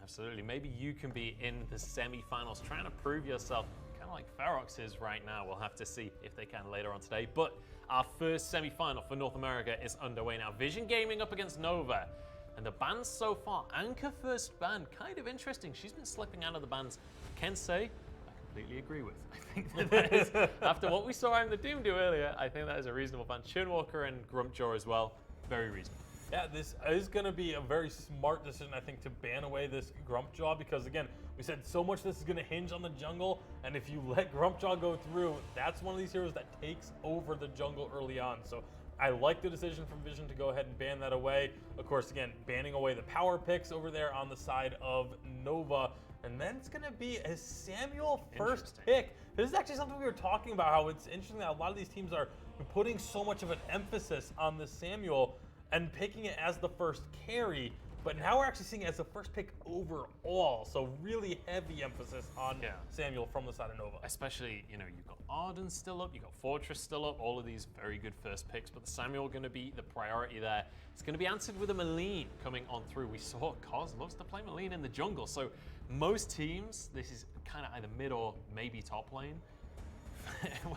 Absolutely. Maybe you can be in the semi-finals trying to prove yourself, kind of like Ferox is right now. We'll have to see if they can later on today. But our first semi-final for North America is underway now. Vision Gaming up against Nova. And the bans so far, Anchor first ban, kind of interesting. She's been slipping out of the bans. Can say, I completely agree with. I think that is, after what we saw in the Doom do earlier, I think that is a reasonable ban. Churnwalker and Grumpjaw as well, very reasonable. Yeah, this is going to be a very smart decision, I think, to ban away this Grumpjaw because, again, we said so much this is going to hinge on the jungle, and if you let Grumpjaw go through, that's one of these heroes that takes over the jungle early on. So I like the decision from Vision to go ahead and ban that away. Of course, again, banning away the power picks over there on the side of Nova. And then it's going to be a Samuel first pick. This is actually something we were talking about, how it's interesting that a lot of these teams are putting so much of an emphasis on the Samuel and picking it as the first carry, but now we're actually seeing it as the first pick overall. So really heavy emphasis on Samuel from the side of Nova. Especially, you know, you've got Arden still up, you've got Fortress still up, all of these very good first picks, but the Samuel going to be the priority there. It's going to be answered with a Maline coming on through. We saw Cos loves to play Maline in the jungle, so most teams, this is kind of either mid or maybe top lane.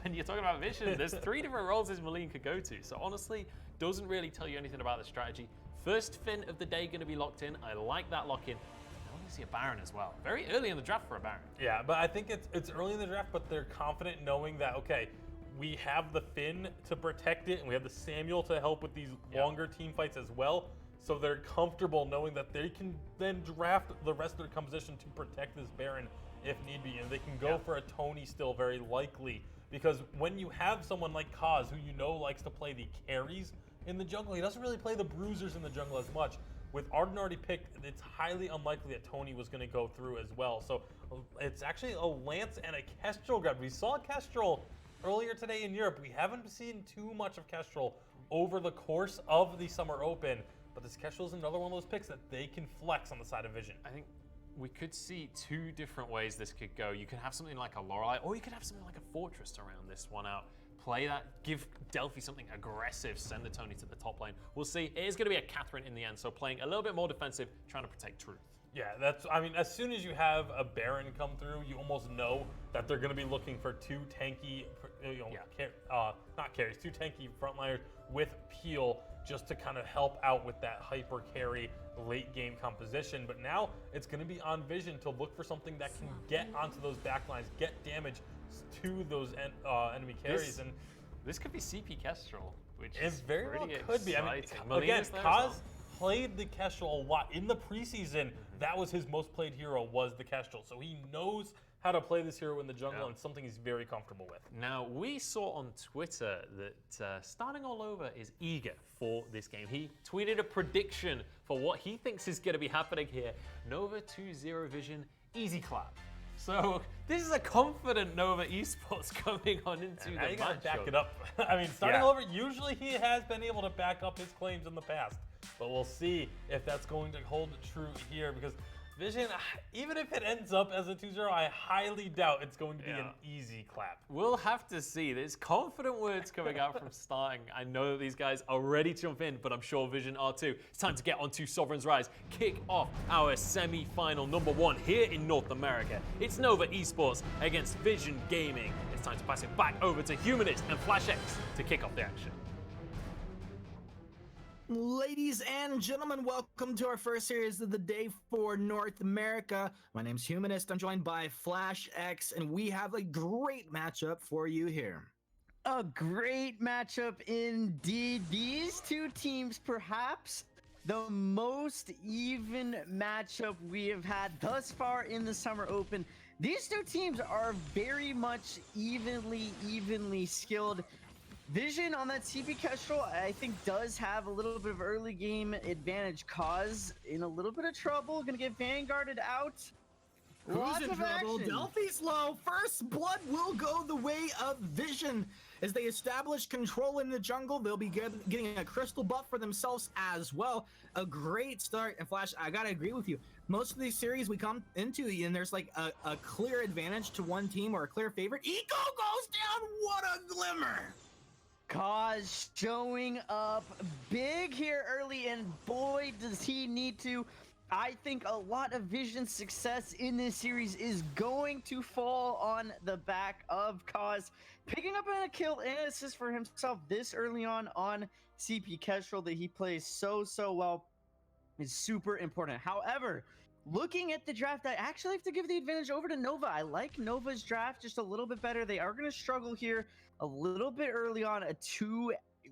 When you're talking about Vision, there's 3 different roles this Maline could go to. So honestly, doesn't really tell you anything about the strategy. First Finn of the day going to be locked in. I like that lock-in. I want to see a Baron as well. Very early in the draft for a Baron. Yeah, but I think it's early in the draft, but they're confident knowing that, okay, we have the Finn to protect it, and we have the Samuel to help with these longer team fights as well. So they're comfortable knowing that they can then draft the rest of their composition to protect this Baron if need be. And they can go for a Tony still very likely. Because when you have someone like Kaz, who you know likes to play the carries in the jungle, he doesn't really play the bruisers in the jungle as much. With Arden already picked, it's highly unlikely that Tony was going to go through as well. So it's actually a Lance and a Kestrel grab. We saw Kestrel earlier today in Europe. We haven't seen too much of Kestrel over the course of the Summer Open. But this Kestrel is another one of those picks that they can flex on the side of Vision. I think we could see 2 different ways this could go. You could have something like a Lorelei, or you could have something like a Fortress to round this one out. Play that, give Delphi something aggressive, send the Tony to the top lane. We'll see. It is going to be a Catherine in the end, so playing a little bit more defensive, trying to protect Truth. Yeah, I mean, as soon as you have a Baron come through, you almost know that they're going to be looking for 2 tanky, not carries, 2 tanky frontliners with Peel just to kind of help out with that hyper carry late game composition. But now it's going to be on Vision to look for something that can get onto those backlines, get damage to those enemy carries. This could be CP Kestrel, which is very well could be. I mean, Malina's again, there Kaz played the Kestrel a lot in the preseason. That was his most played hero, was the Kestrel. So he knows how to play this hero in the jungle, and it's something he's very comfortable with. Now, we saw on Twitter that Starting All Over is eager for this game. He tweeted a prediction for what he thinks is going to be happening here. Nova 2-0 Vision, easy clap. So this is a confident Nova Esports coming on into the match. You gotta back it up. I mean, Starting All Over, usually he has been able to back up his claims in the past. But we'll see if that's going to hold true here, because Vision, even if it ends up as a 2-0, I highly doubt it's going to be an easy clap. We'll have to see. There's confident words coming out from Starting. I know that these guys are ready to jump in, but I'm sure Vision are too. It's time to get onto Sovereign's Rise, kick off our semi-final number 1 here in North America. It's Nova Esports against Vision Gaming. It's time to pass it back over to Humanist and FlashX to kick off the action. Ladies and gentlemen, welcome to our first series of the day for North America. My name's Humanist. I'm joined by FlashX, and we have a great matchup for you here. A great matchup indeed. These 2 teams, perhaps the most even matchup we have had thus far in the Summer Open. These 2 teams are very much evenly skilled. Vision on that CP Kestrel, I think, does have a little bit of early game advantage. Cause in a little bit of trouble, gonna get Vanguarded out. Who's in trouble? Delphi's low. First blood will go the way of Vision. As they establish control in the jungle, they'll be getting a crystal buff for themselves as well. A great start. And Flash, I gotta agree with you. Most of these series we come into, and there's like a clear advantage to one team or a clear favorite. Eco goes down. What a glimmer. Cause showing up big here early, and boy, does he need to I think a lot of Vision's success in this series is going to fall on the back of Kaz picking up a kill and assist for himself this early on CP Kestrel that he plays so well is super important. However, looking at the draft, I actually have to give the advantage over to Nova. I like Nova's draft just a little bit better. They are going to struggle here a little bit early on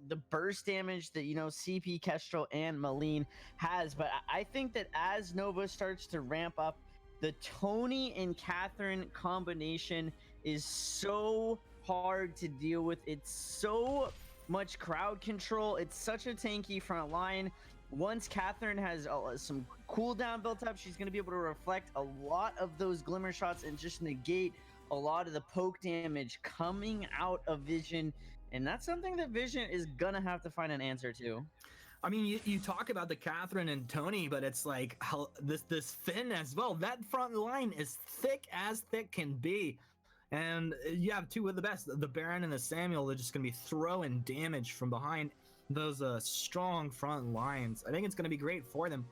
the burst damage that, you know, CP Kestrel and Malene has. But I think that as Nova starts to ramp up, the Tony and Catherine combination is so hard to deal with. It's so much crowd control. It's such a tanky front line. Once Catherine has some cooldown built up, she's going to be able to reflect a lot of those glimmer shots and just negate a lot of the poke damage coming out of Vision. And that's something that Vision is going to have to find an answer to. I mean, you talk about the Catherine and Tony, but it's like how this Finn as well. That front line is thick as thick can be. And you have two of the best, the Baron and the Samuel. They're just going to be throwing damage from behind those strong front lines. I think it's going to be great for them.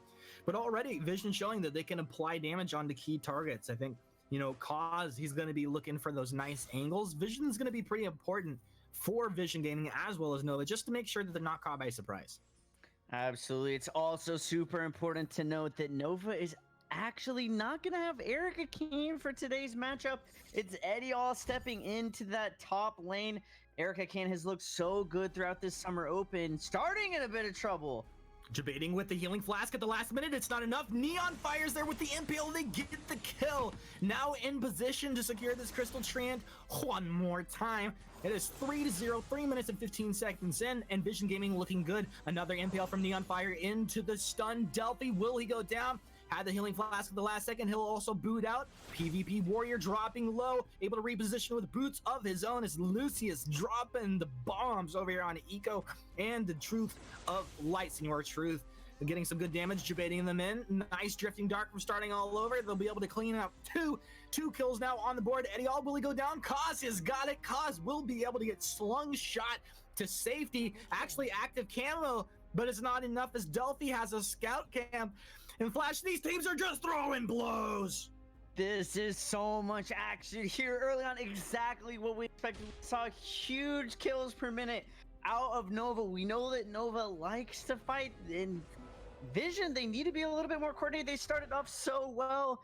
But already, Vision showing that they can apply damage onto key targets. I think, you know, Kaz, he's going to be looking for those nice angles. Vision's going to be pretty important for Vision Gaming as well as Nova, just to make sure that they're not caught by surprise. Absolutely. It's also super important to note that Nova is actually not going to have Erica Kane for today's matchup. It's Eddie All stepping into that top lane. Erica Kane has looked so good throughout this Summer Open, starting in a bit of trouble. Debating with the healing flask at the last minute. It's not enough. Neon fires there with the impale. They get the kill. Now in position to secure this Crystal Treant one more time. It is 3-0, 3 minutes and 15 seconds in, and Vision Gaming looking good. Another impale from Neon Fire into the stun. Delphi, will he go down? Had the healing flask at the last second. He'll also boot out. PvP Warrior dropping low, able to reposition with boots of his own as Lucius dropping the bombs over here on Eco and the Truth of Light. Senor Truth getting some good damage, debating them in. Nice drifting dark from starting all over. They'll be able to clean up two kills now on the board. Eddie All, will he go down? Kaz has got it. Kaz will be able to get slung shot to safety. Actually active camo, but it's not enough as Delphi has a scout cam. And Flash, these teams are just throwing blows. This is so much action here early on. Exactly what we expected. We saw huge kills per minute out of Nova. We know that Nova likes to fight. In Vision, they need to be a little bit more coordinated. They started off so well.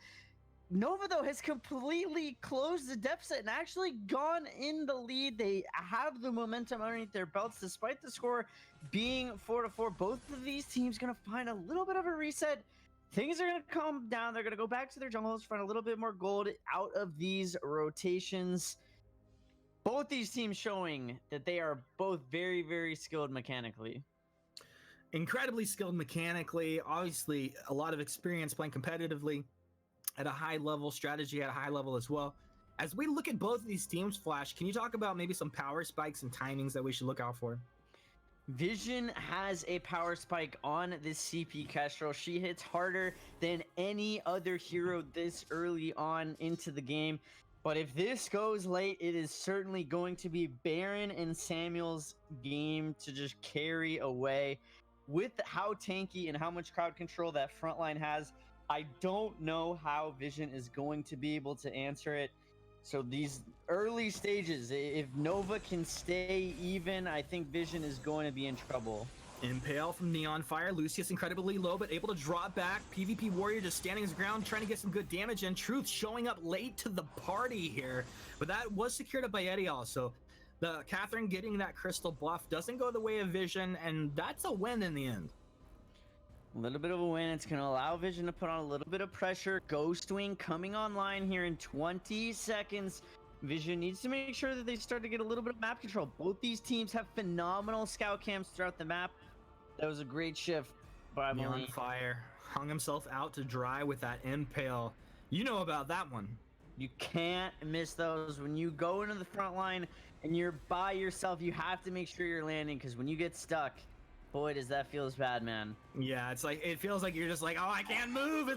Nova, though, has completely closed the deficit and actually gone in the lead. They have the momentum underneath their belts, despite the score being 4-4. Both of these teams going to find a little bit of a reset. Things are going to calm down. They're going to go back to their jungles, find a little bit more gold out of these rotations. Both these teams showing that they are both very, very skilled mechanically. Incredibly skilled mechanically. Obviously, a lot of experience playing competitively at a high level, strategy at a high level as well. As we look at both of these teams, Flash, can you talk about maybe some power spikes and timings that we should look out for? Vision has a power spike on this CP Kestrel. She hits harder than any other hero this early on into the game. But if this goes late, it is certainly going to be Baron and Samuel's game to just carry away. With how tanky and how much crowd control that front line has, I don't know how Vision is going to be able to answer it. So these early stages, if Nova can stay even, I think Vision is going to be in trouble. Impale from Neon Fire. Lucius incredibly low, but able to drop back. PvP Warrior just standing his ground, trying to get some good damage. And Truth showing up late to the party here. But that was secured up by Eddie also. The Catherine getting that crystal buff doesn't go the way of Vision, and that's a win in the end. A little bit of a win. It's going to allow Vision to put on a little bit of pressure. Ghost Wing coming online here in 20 seconds. Vision needs to make sure that they start to get a little bit of map control. Both these teams have phenomenal scout camps throughout the map. That was a great shift by Neon Fire hung himself out to dry with that impale. You know about that one. You can't miss those. When you go into the front line and you're by yourself, you have to make sure you're landing, because when you get stuck, boy, does that feels bad, man. Yeah, it's like, it feels like you're just like, oh, I can't move.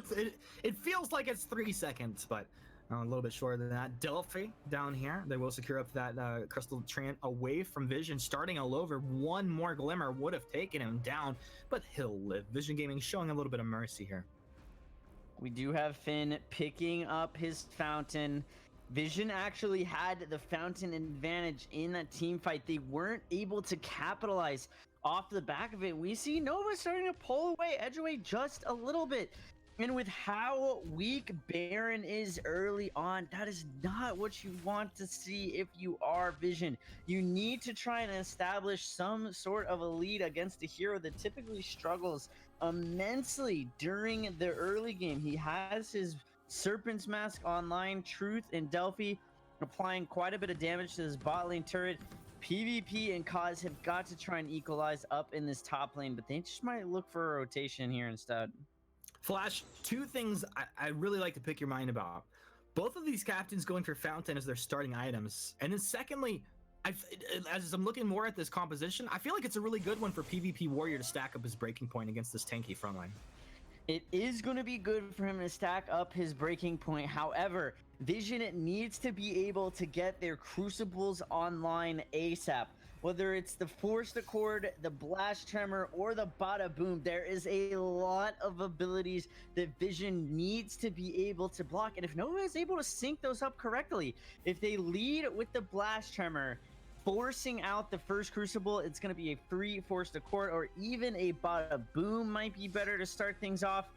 It feels like it's 3 seconds, but a little bit shorter than that. Delphi down here, they will secure up that Crystal Treant away from Vision, starting all over. One more Glimmer would have taken him down, but he'll live. Vision Gaming showing a little bit of mercy here. We do have Finn picking up his fountain. Vision actually had the fountain advantage in that team fight. They weren't able to capitalize off the back of it. We see Nova starting to pull away, edge away just a little bit. And with how weak Baron is early on, that is not what you want to see if you are Vision. You need to try and establish some sort of a lead against a hero that typically struggles immensely during the early game. He has his Serpent's Mask online, Truth and Delphi, applying quite a bit of damage to this bot lane turret. PvP and Cause have got to try and equalize up in this top lane, but they just might look for a rotation here instead. Flash, two things I really like to pick your mind about. Both of these captains going for Fountain as their starting items. And then secondly, as I'm looking more at this composition, I feel like it's a really good one for PvP Warrior to stack up his breaking point against this tanky frontline. It is going to be good for him to stack up his breaking point. However, Vision needs to be able to get their Crucibles online ASAP. Whether it's the Forced Accord, the Blast Tremor, or the Bada Boom, there is a lot of abilities that Vision needs to be able to block. And if Nova is able to sync those up correctly, if they lead with the Blast Tremor, forcing out the first Crucible, it's going to be a free Forced Accord, or even a Bada Boom might be better to start things off.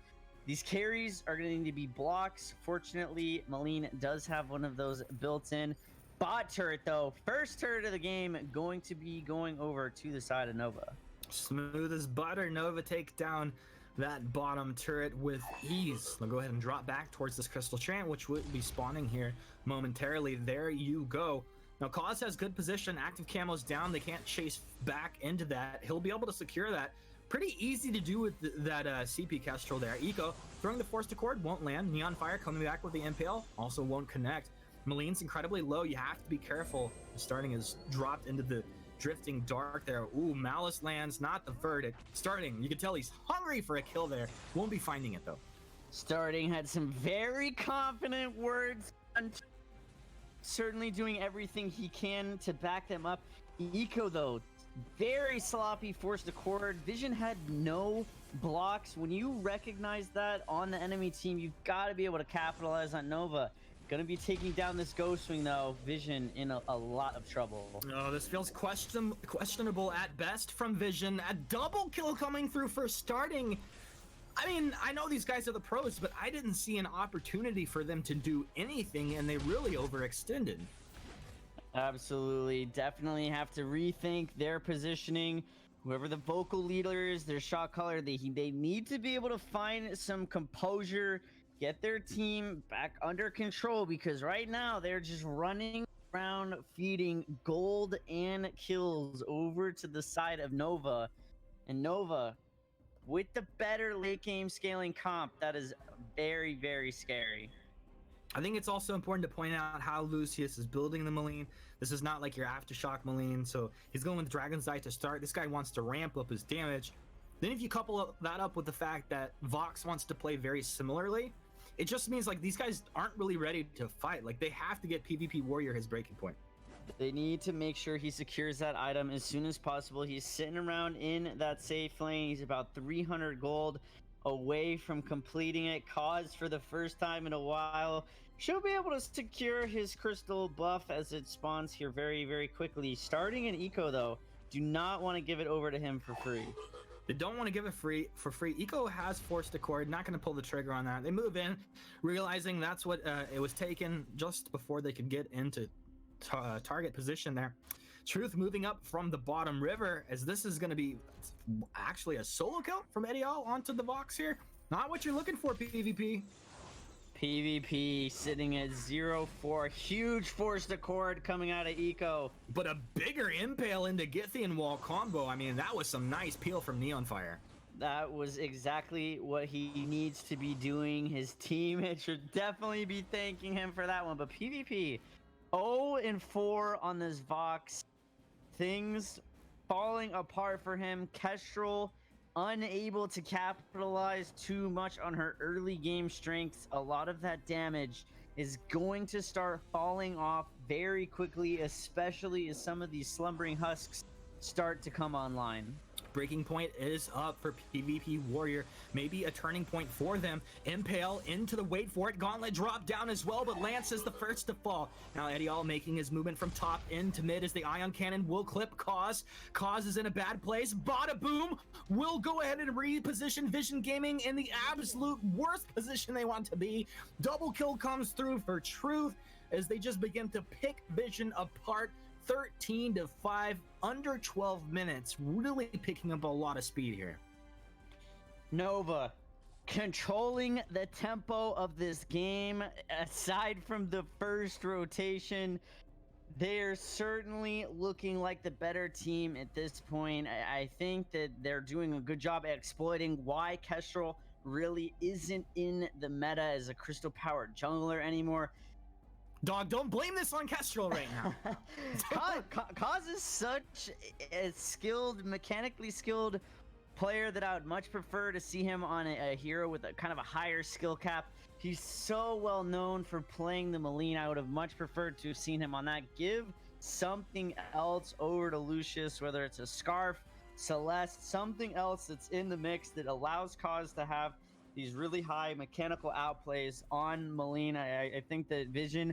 These carries are going to need to be blocks. Fortunately, Maline does have one of those built in. Bot turret, though, first turret of the game, going to be going over to the side of Nova. Smooth as butter. Nova take down that bottom turret with ease. They'll go ahead and drop back towards this Crystal Chant, which will be spawning here momentarily. There you go. Now, Cause has good position. Active camo's down. They can't chase back into that. He'll be able to secure that. Pretty easy to do with that CP Kestrel there. Eco throwing the Forced Accord, won't land. Neon Fire coming back with the Impale, also won't connect. Maline's incredibly low. You have to be careful. Starting is dropped into the drifting dark there. Ooh, Malice lands, not the verdict. Starting, you can tell he's hungry for a kill there. Won't be finding it though. Starting had some very confident words. Certainly doing everything he can to back them up. Eco, though, very sloppy, Forced Accord. Vision had no blocks. When you recognize that on the enemy team, you've got to be able to capitalize on Nova. Gonna be taking down this Ghost Wing, though. Vision in a lot of trouble. Oh, this feels questionable at best from Vision. A double kill coming through for starting. I mean, I know these guys are the pros, but I didn't see an opportunity for them to do anything, and they really overextended. Absolutely. Definitely have to rethink their positioning. Whoever the vocal leader is, their shot caller, they need to be able to find some composure, get their team back under control, because right now they're just running around feeding gold and kills over to the side of Nova. And Nova, with the better late game scaling comp, that is very, very scary. I think it's also important to point out how Lucius is building the Maline. This is not like your Aftershock Maline, so he's going with Dragon's Eye to start. This guy wants to ramp up his damage. Then if you couple that up with the fact that Vox wants to play very similarly, it just means like these guys aren't really ready to fight. Like they have to get PvP Warrior his breaking point. They need to make sure he secures that item as soon as possible. He's sitting around in that safe lane. He's about 300 gold away from completing it. Cause for the first time in a while should be able to secure his crystal buff as it spawns here very, very quickly. Starting in Eco, though, do not want to give it over to him for free. They don't want to give it for free. Eco has Forced Accord, not going to pull the trigger on that. They move in, realizing that's what it was taken just before they could get into target position there. Truth moving up from the bottom river, as this is going to be actually a solo kill from Edial onto the Vox here. Not what you're looking for, PvP. PvP sitting at 0-4. Huge Forced Accord coming out of Eco. But a bigger Impale into Githian Wall combo. I mean, that was some nice peel from Neon Fire. That was exactly what he needs to be doing. His team should definitely be thanking him for that one. But PvP, 0-4 on this Vox. Things falling apart for him. Kestrel unable to capitalize too much on her early game strengths. A lot of that damage is going to start falling off very quickly, especially as some of these slumbering husks start to come online. Breaking point is up for PvP Warrior. Maybe a turning point for them. Impale into the wait for it. Gauntlet drop down as well, but Lance is the first to fall. Now Edial making his movement from top into mid as the Ion Cannon will clip Cause. Cause is in a bad place. Bada boom will go ahead and reposition Vision Gaming in the absolute worst position they want to be. Double kill comes through for Truth as they just begin to pick Vision apart. 13-5, under 12 minutes, really picking up a lot of speed here. Nova controlling the tempo of this game. Aside from the first rotation, they're certainly looking like the better team at this point. I think that they're doing a good job at exploiting why Kestrel really isn't in the meta as a crystal powered jungler anymore. Dog, don't blame this on Kestrel right now. Kaz is such a skilled, mechanically skilled player that I would much prefer to see him on a hero with a kind of a higher skill cap. He's so well known for playing the Malene. I would have much preferred to have seen him on that. Give something else over to Lucius, whether it's a Scarf, Celeste, something else that's in the mix that allows Kaz to have these really high mechanical outplays on Malene. I think that Vision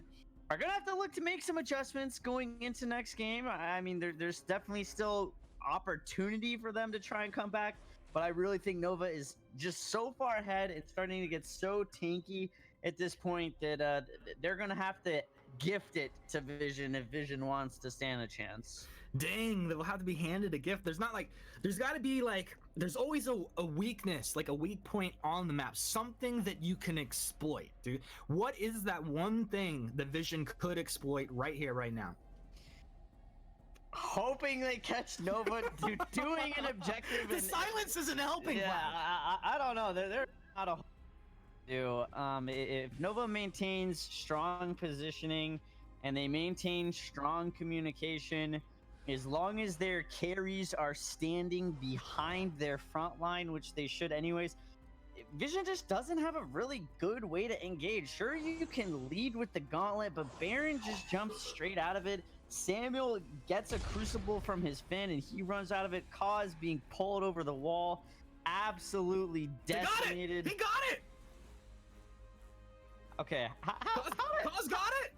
are gonna have to look to make some adjustments going into next game. I mean, there's definitely still opportunity for them to try and come back, but I really think Nova is just so far ahead. It's starting to get so tanky at this point that they're gonna have to gift it to Vision if Vision wants to stand a chance. Dang, they'll have to be handed a gift. There's got to be there's always a weakness, like a weak point on the map, something that you can exploit, dude. What is that one thing the Vision could exploit right here, right now? Hoping they catch Nova doing an objective. The silence isn't helping. Yeah, I don't know. They're not a do. If Nova maintains strong positioning and they maintain strong communication, as long as their carries are standing behind their front line, which they should anyways, Vision just doesn't have a really good way to engage. Sure, you can lead with the gauntlet, but Baron just jumps straight out of it. Samuel gets a crucible from his fin and he runs out of it. Cause being pulled over the wall, absolutely decimated. He got it! Okay, Cause got it!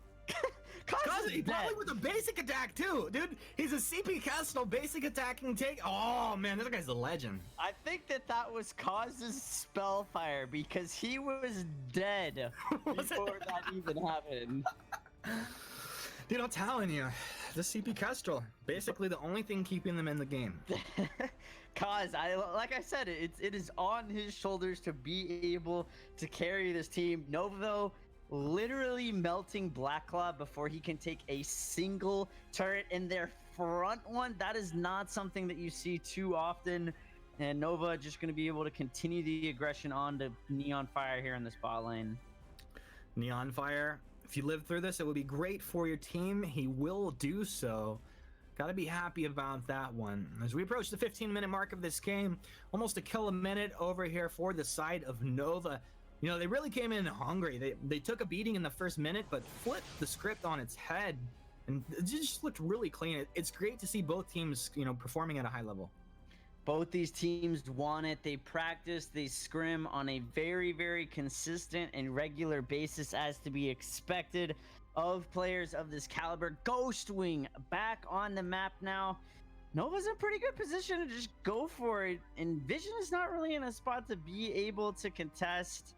Cause he probably with a basic attack too, dude. He's a CP Castle basic attacking take. Oh man, this guy's a legend. I think that was Cause's Spellfire because he was dead before that even happened. Dude, I'm telling you, the CP Kestrel, basically the only thing keeping them in the game. Cause, like I said, it is on his shoulders to be able to carry this team. Nova, though, literally melting Blackclaw before he can take a single turret in their front one. That is not something that you see too often. And Nova just going to be able to continue the aggression on to Neon Fire here in the spot lane. Neon Fire, if you live through this, it would be great for your team. He will do so. Gotta be happy about that one. As we approach the 15-minute mark of this game, almost a kill a minute over here for the side of Nova. You know, they really came in hungry. They took a beating in the first minute, but flipped the script on its head. And it just looked really clean. It's great to see both teams, you know, performing at a high level. Both these teams want it. They practice, they scrim on a very, very consistent and regular basis as to be expected of players of this caliber. Ghostwing back on the map now. Nova's in pretty good position to just go for it. And Vision is not really in a spot to be able to contest.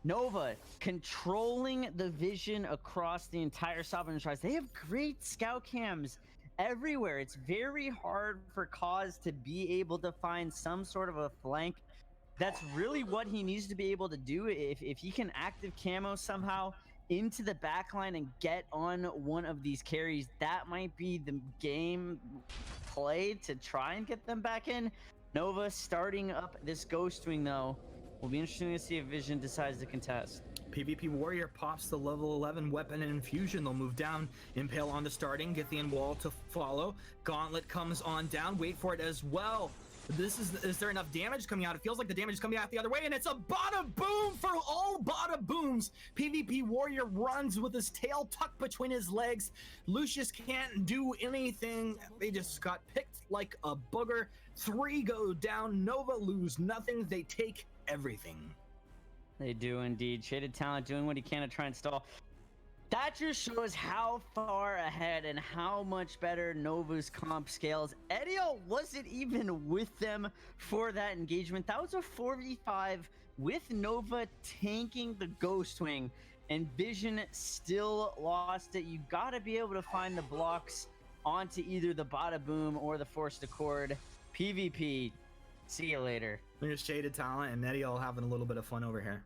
Nova controlling the Vision across the entire Southern Tribes. They have great scout cams everywhere. It's very hard for Cause to be able to find some sort of a flank. That's really what he needs to be able to do. If he can active camo somehow into the backline and get on one of these carries, that might be the game play to try and get them back in. Nova starting up this Ghostwing though. Will be interesting to see if Vision decides to contest. PvP Warrior pops the level 11 weapon and infusion. They'll move down, Impale on to starting, Gythian Wall to follow. Gauntlet comes on down, wait for it as well. Is there enough damage coming out? It feels like the damage is coming out the other way, and it's a bada boom for all bada booms. PvP Warrior runs with his tail tucked between his legs. Lucius can't do anything. They just got picked like a booger. 3 go down. Nova lose nothing. They take everything. They do indeed. Shaded Talent doing what he can to try and stall. That just shows how far ahead and how much better Nova's comp scales. Edio wasn't even with them for that engagement. That was a 4v5 with Nova tanking the Ghost Wing, and Vision still lost it. You gotta be able to find the blocks onto either the Bada Boom or the Forced Accord. PvP, see you later. There's Shaded Talent and Edio having a little bit of fun over here.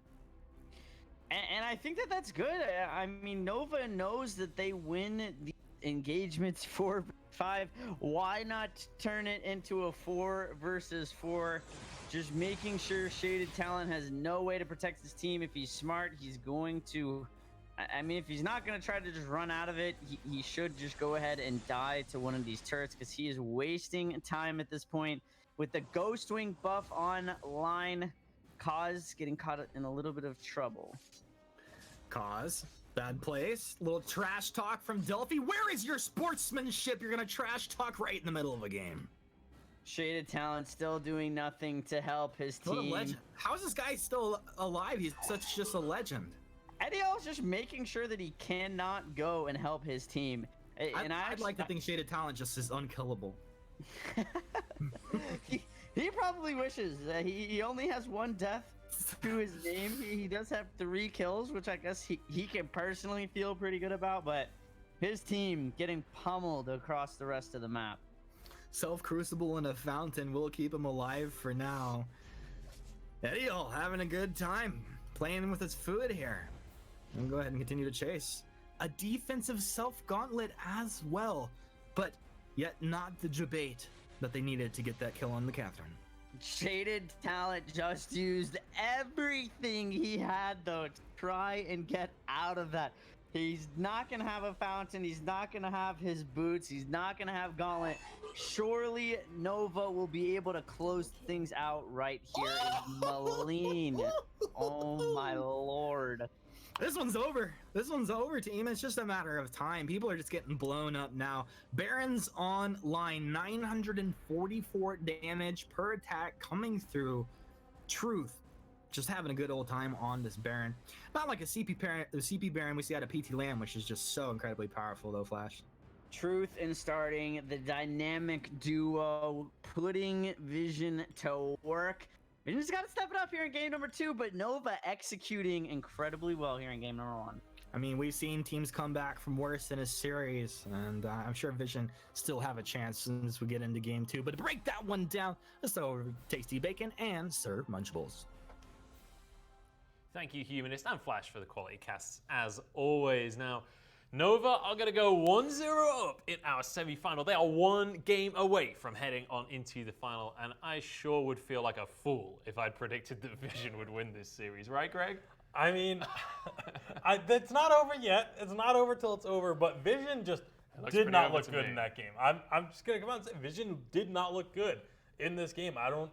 And I think that that's good. I mean, Nova knows that they win the engagements 4v5. Why not turn it into a 4 versus 4? Just making sure Shaded Talent has no way to protect his team. If he's smart, he's going to... I mean, if he's not going to try to just run out of it, he should just go ahead and die to one of these turrets, because he is wasting time at this point. With the Ghost Wing buff online, Kaz getting caught in a little bit of trouble. Kaz, bad place. Little trash talk from Delphi. Where is your sportsmanship? You're gonna trash talk right in the middle of a game. Shaded Talent still doing nothing to help his team. What a legend. How is this guy still alive? He's such just a legend. Edio's just making sure that he cannot go and help his team. And I'd like to think Shaded Talent just is unkillable. he probably wishes. He only has 1 death to his name. He does have 3 kills, which I guess he can personally feel pretty good about, but his team getting pummeled across the rest of the map. Self-Crucible in a fountain will keep him alive for now. Edio having a good time playing with his food here. And go ahead and continue to chase. A defensive self-gauntlet as well, but yet not the debate that they needed to get that kill on the Catherine. Shaded Talent just used everything he had, though, to try and get out of that. He's not going to have a fountain. He's not going to have his boots. He's not going to have Gauntlet. Surely Nova will be able to close things out right here. Maline. Oh, my Lord. This one's over. This one's over, team. It's just a matter of time. People are just getting blown up now. Baron's online, 944 damage per attack coming through. Truth, just having a good old time on this Baron. Not like a CP Baron we see out of PT Lamb, which is just so incredibly powerful, though, Flash. Truth in starting, the dynamic duo putting Vision to work. Vision's got to step it up here in game number 2, but Nova executing incredibly well here in game number 1. I mean, we've seen teams come back from worse in a series, and I'm sure Vision still have a chance as we get into game 2. But to break that one down, let's throw over Tasty Bacon and serve Munchables. Thank you, Humanist and Flash, for the quality casts, as always. Now, Nova are going to go 1-0 up in our semi-final. They are 1 game away from heading on into the final, and I sure would feel like a fool if I'd predicted that Vision would win this series. Right, Greg? I mean, it's not over yet. It's not over till it's over, but Vision just did not look good in that game. I'm just going to come out and say Vision did not look good in this game. I don't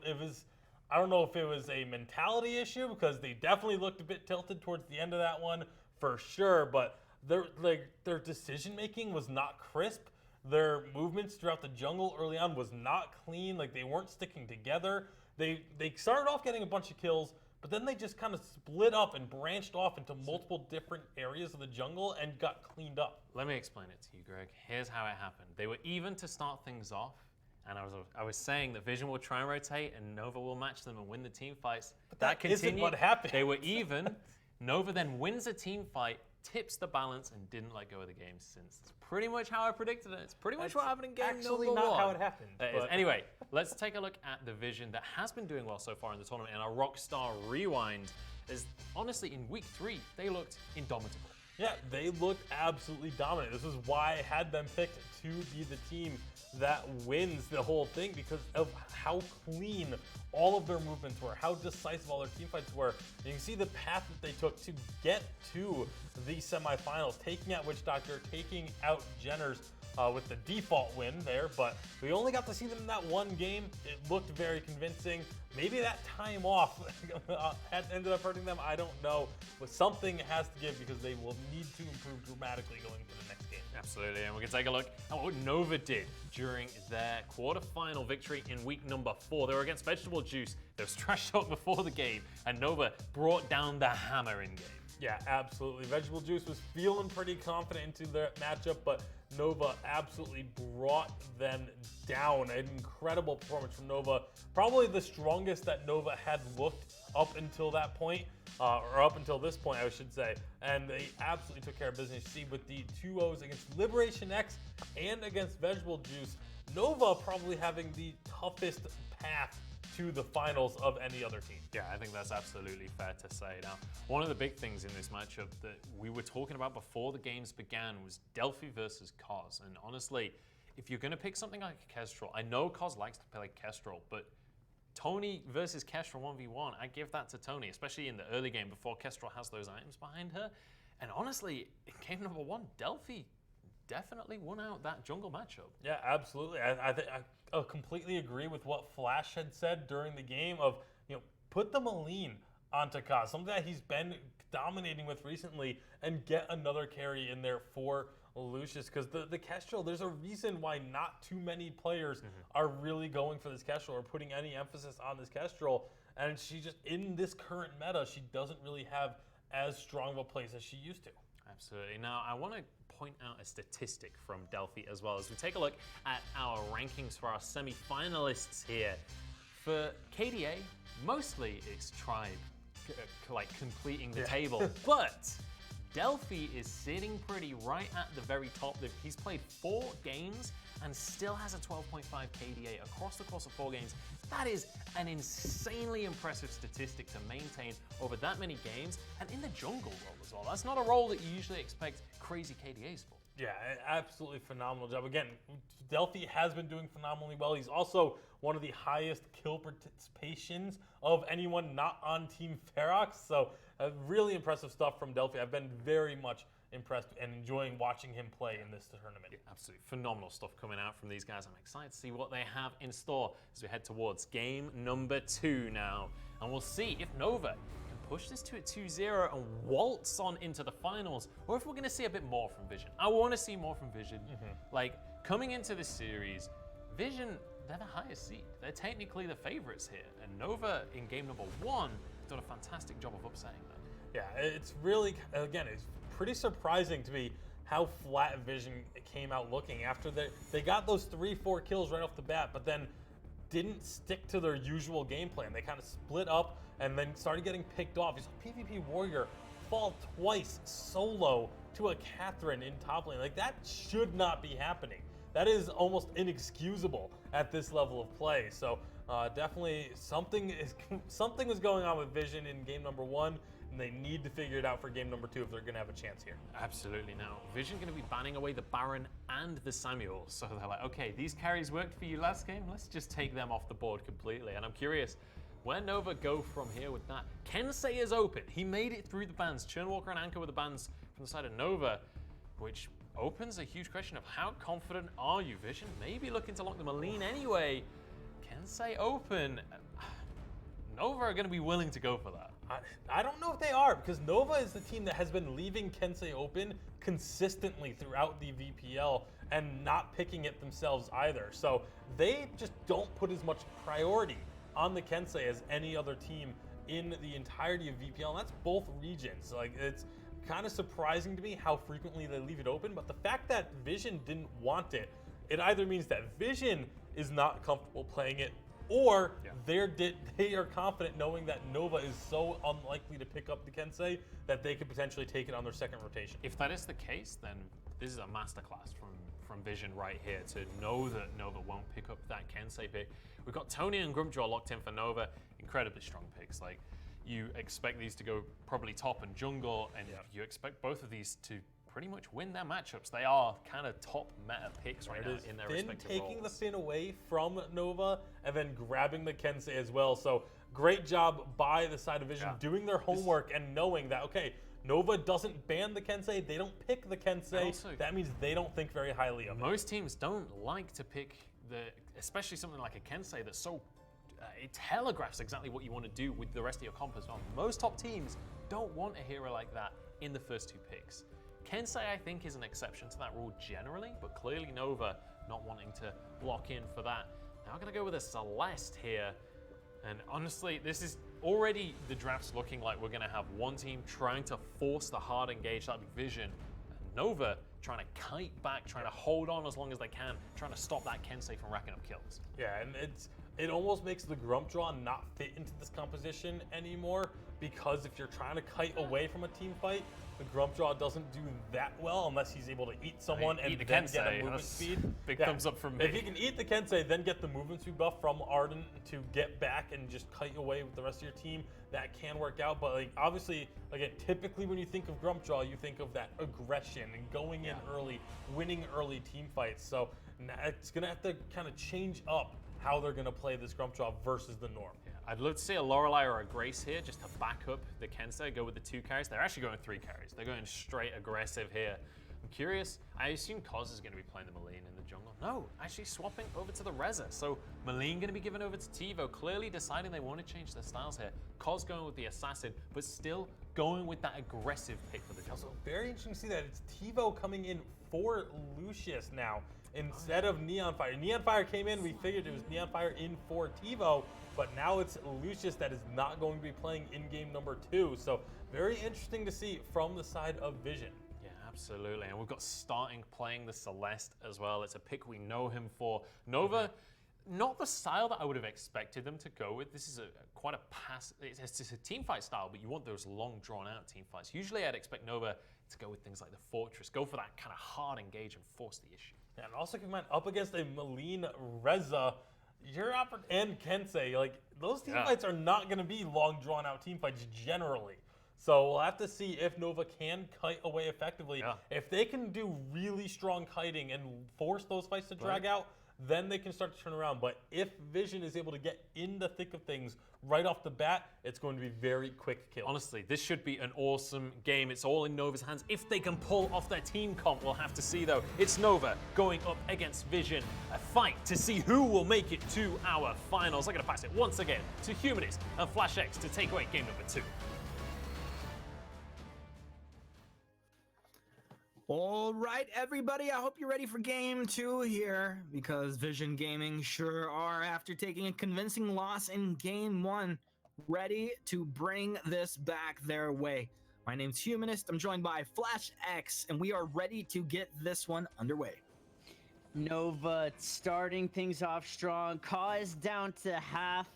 know if it was a mentality issue, because they definitely looked a bit tilted towards the end of that one for sure, but their decision making was not crisp. Their movements throughout the jungle early on was not clean. Like, they weren't sticking together. They started off getting a bunch of kills, but then they just kind of split up and branched off into multiple different areas of the jungle and got cleaned up. Let me explain it to you, Greg. Here's how it happened. They were even to start things off, and I was saying that Vision will try and rotate and Nova will match them and win the team fights. But that continued. isn't what happened. They were even. Nova then wins a team fight, tips the balance, and didn't let go of the game since. It's pretty much how I predicted it. It's pretty much what happened in game actually number not 1. how it happened. Anyway, let's take a look at the Vision that has been doing well so far in the tournament. And our Rockstar Rewind is, honestly, in week 3, they looked indomitable. Yeah, they looked absolutely dominant. This is why I had them picked to be the team that wins the whole thing, because of how clean all of their movements were, how decisive all their team fights were. And you can see the path that they took to get to the semifinals, taking out Witch Doctor, taking out Jenners, with the default win there, but we only got to see them in that one game. It looked very convincing. Maybe that time off ended up hurting them. I don't know, but something has to give because they will need to improve dramatically going into the next game. Absolutely, and we can take a look at what Nova did during their quarterfinal victory in week number 4. They were against Vegetable Juice. They were trash talk before the game, and Nova brought down the hammer in game. Yeah, absolutely. Vegetable Juice was feeling pretty confident into their matchup, but Nova absolutely brought them down. An incredible performance from Nova. Probably the strongest that Nova had looked up until that point, or up until this point, I should say. And they absolutely took care of business. You see, with the 2-0s against Liberation X and against Vegetable Juice, Nova probably having the toughest path to the finals of any other team. Yeah, I think that's absolutely fair to say. Now, one of the big things in this matchup that we were talking about before the games began was Delphi versus Cos. And honestly, if you're going to pick something like Kestrel, I know Cos likes to play Kestrel, but Tony versus Kestrel 1v1, I give that to Tony, especially in the early game before Kestrel has those items behind her. And honestly, in game number 1, Delphi definitely won out that jungle matchup. Yeah, absolutely. I completely agree with what Flash had said during the game of, put the Maline onto Kaz, something that he's been dominating with recently, and get another carry in there for Lucius, because the Kestrel, there's a reason why not too many players are really going for this Kestrel or putting any emphasis on this Kestrel, and she just, in this current meta, she doesn't really have as strong of a place as she used to. Absolutely. Now, I want to point out a statistic from Delphi as well as we take a look at our rankings for our semi-finalists here. For KDA, mostly it's Tribe completing the table, but Delphi is sitting pretty right at the very top. He's played 4 games and still has a 12.5 KDA across the course of 4 games. That is an insanely impressive statistic to maintain over that many games, and in the jungle role as well. That's not a role that you usually expect crazy KDAs for. Yeah, absolutely phenomenal job. Again, Delphi has been doing phenomenally well. He's also one of the highest kill participations of anyone not on Team Ferox. So really impressive stuff from Delphi. I've been very much impressed and enjoying watching him play in this tournament. Yeah, absolutely phenomenal stuff coming out from these guys. I'm excited to see what they have in store as we head towards game number 2 now. And we'll see if Nova can push this to a 2-0 and waltz on into the finals, or if we're going to see a bit more from Vision. I want to see more from Vision. Like, coming into this series, Vision, they're the highest seed. They're technically the favorites here. And Nova, in game number 1, done a fantastic job of upsetting them. Yeah, it's really, again, it's pretty surprising to me how flat Vision came out looking after they got those 3-4 kills right off the bat, but then didn't stick to their usual game plan. They kind of split up and then started getting picked off. You saw PvP Warrior fall twice solo to a Catherine in top lane. Like, that should not be happening. That is almost inexcusable at this level of play. So definitely something was going on with Vision in game number 1. And they need to figure it out for game number 2 if they're going to have a chance here. Absolutely. Now, Vision going to be banning away the Baron and the Samuel. So they're like, okay, these carries worked for you last game. Let's just take them off the board completely. And I'm curious, where Nova go from here with that? Kensei is open. He made it through the bans. Churnwalker and Anchor with the bans from the side of Nova, which opens a huge question of how confident are you, Vision? Maybe looking to lock the Maline anyway. Kensei open. Nova are going to be willing to go for that. I don't know if they are, because Nova is the team that has been leaving Kensei open consistently throughout the VPL and not picking it themselves either. So they just don't put as much priority on the Kensei as any other team in the entirety of VPL, and that's both regions. Like, it's kind of surprising to me how frequently they leave it open, but the fact that Vision didn't want it, it either means that Vision is not comfortable playing it, or they are confident knowing that Nova is so unlikely to pick up the Kensei that they could potentially take it on their second rotation. If that is the case, then this is a masterclass from Vision right here to know that Nova won't pick up that Kensei pick. We've got Tony and Grumpjaw locked in for Nova. Incredibly strong picks. Like, you expect these to go probably top and jungle, and you expect both of these to pretty much win their matchups. They are kind of top meta picks right now in their respective roles. Taking the Finn away from Nova and then grabbing the Kensei as well. So great job by the side of Vision doing their homework and knowing that, okay, Nova doesn't ban the Kensei. They don't pick the Kensei. Also, that means they don't think very highly of it. most teams don't like to pick especially something like a Kensei that's so, it telegraphs exactly what you want to do with the rest of your comp as well. Most top teams don't want a hero like that in the first 2 picks. Kensei, I think, is an exception to that rule generally, but clearly Nova not wanting to lock in for that. Now I'm going to go with a Celeste here. And honestly, this is already the draft's looking like we're going to have one team trying to force the hard engage, that'd be Vision, and Nova trying to kite back, trying to hold on as long as they can, trying to stop that Kensei from racking up kills. Yeah, and it almost makes the Grump Draw not fit into this composition anymore, because if you're trying to kite away from a team fight, the Grump Draw doesn't do that well unless he's able to eat someone and the then Kensei, get a movement speed. Big thumbs up from me. If he can eat the Kensei, then get the movement speed buff from Arden to get back and just kite away with the rest of your team, that can work out. But like, obviously, again, typically when you think of Grump Draw, you think of that aggression and going in early, winning early team fights. So it's gonna have to kind of change up how they're gonna play this Grump Draw versus the norm. I'd love to see a Lorelei or a Grace here just to back up the Kensei, go with the 2 carries. They're actually going 3 carries. They're going straight aggressive here. I'm curious, I assume Koz is going to be playing the Maleen in the jungle. No, actually swapping over to the Reza. So Maleen going to be given over to TiVo, clearly deciding they want to change their styles here. Koz going with the Assassin, but still going with that aggressive pick for the jungle. Also, very interesting to see that it's TiVo coming in for Lucius now instead of Neon Fire. Neon Fire came in, we figured it was Neon Fire in for TiVo, but now it's Lucius that is not going to be playing in game number 2. So very interesting to see from the side of Vision. Yeah, absolutely. And we've got starting playing the Celeste as well. It's a pick we know him for. Nova, not the style that I would have expected them to go with. This is quite a pass. It's a team fight style, but you want those long drawn out team fights. Usually I'd expect Nova to go with things like the Fortress, go for that kind of hard engage and force the issue. Yeah, and also keep in mind, up against a Maleen Reza, and Kensei, like those team fights are not going to be long drawn out team fights generally. So we'll have to see if Nova can kite away effectively. Yeah. If they can do really strong kiting and force those fights to drag out, then they can start to turn around. But if Vision is able to get in the thick of things right off the bat, it's going to be very quick kills. Honestly, this should be an awesome game. It's all in Nova's hands. If they can pull off their team comp, we'll have to see though. It's Nova going up against Vision. A fight to see who will make it to our finals. I'm going to pass it once again to Humanist and Flash X to take away game number 2. All right, everybody, I hope you're ready for game 2 here, because Vision Gaming sure are, after taking a convincing loss in game 1, ready to bring this back their way. My name's Humanist, I'm joined by Flash X, and we are ready to get this one underway. Nova starting things off strong. Cause down to half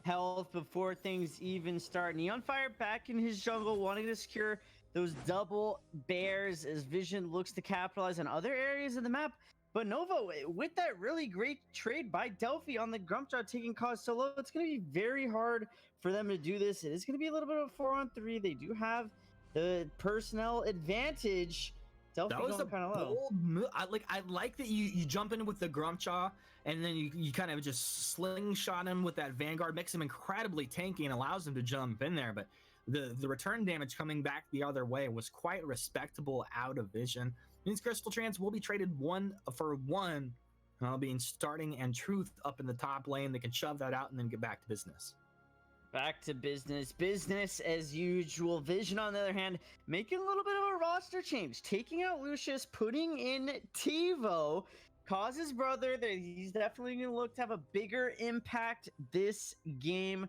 health before things even start. Neon Fire back in his jungle, wanting to secure those double bears as Vision looks to capitalize on other areas of the map. But Nova, with that really great trade by Delphi on the Grump Draw taking Cause solo, it's going to be very hard for them to do this. It is going to be a little bit of a 4-on-3. They do have the personnel advantage. Delphi That was a going kind of low. bold move. I like that you jump in with the Grump Jaw, and then you kind of just slingshot him with that Vanguard, makes him incredibly tanky and allows him to jump in there. But the return damage coming back the other way was quite respectable out of Vision. Means Crystal Trance will be traded 1 for 1, being Starting and Truth up in the top lane. They can shove that out and then get back to business. Back to business as usual. Vision, on the other hand, making a little bit of a roster change, taking out Lucius, putting in TiVo. Cause's brother, that he's definitely going to look to have a bigger impact this game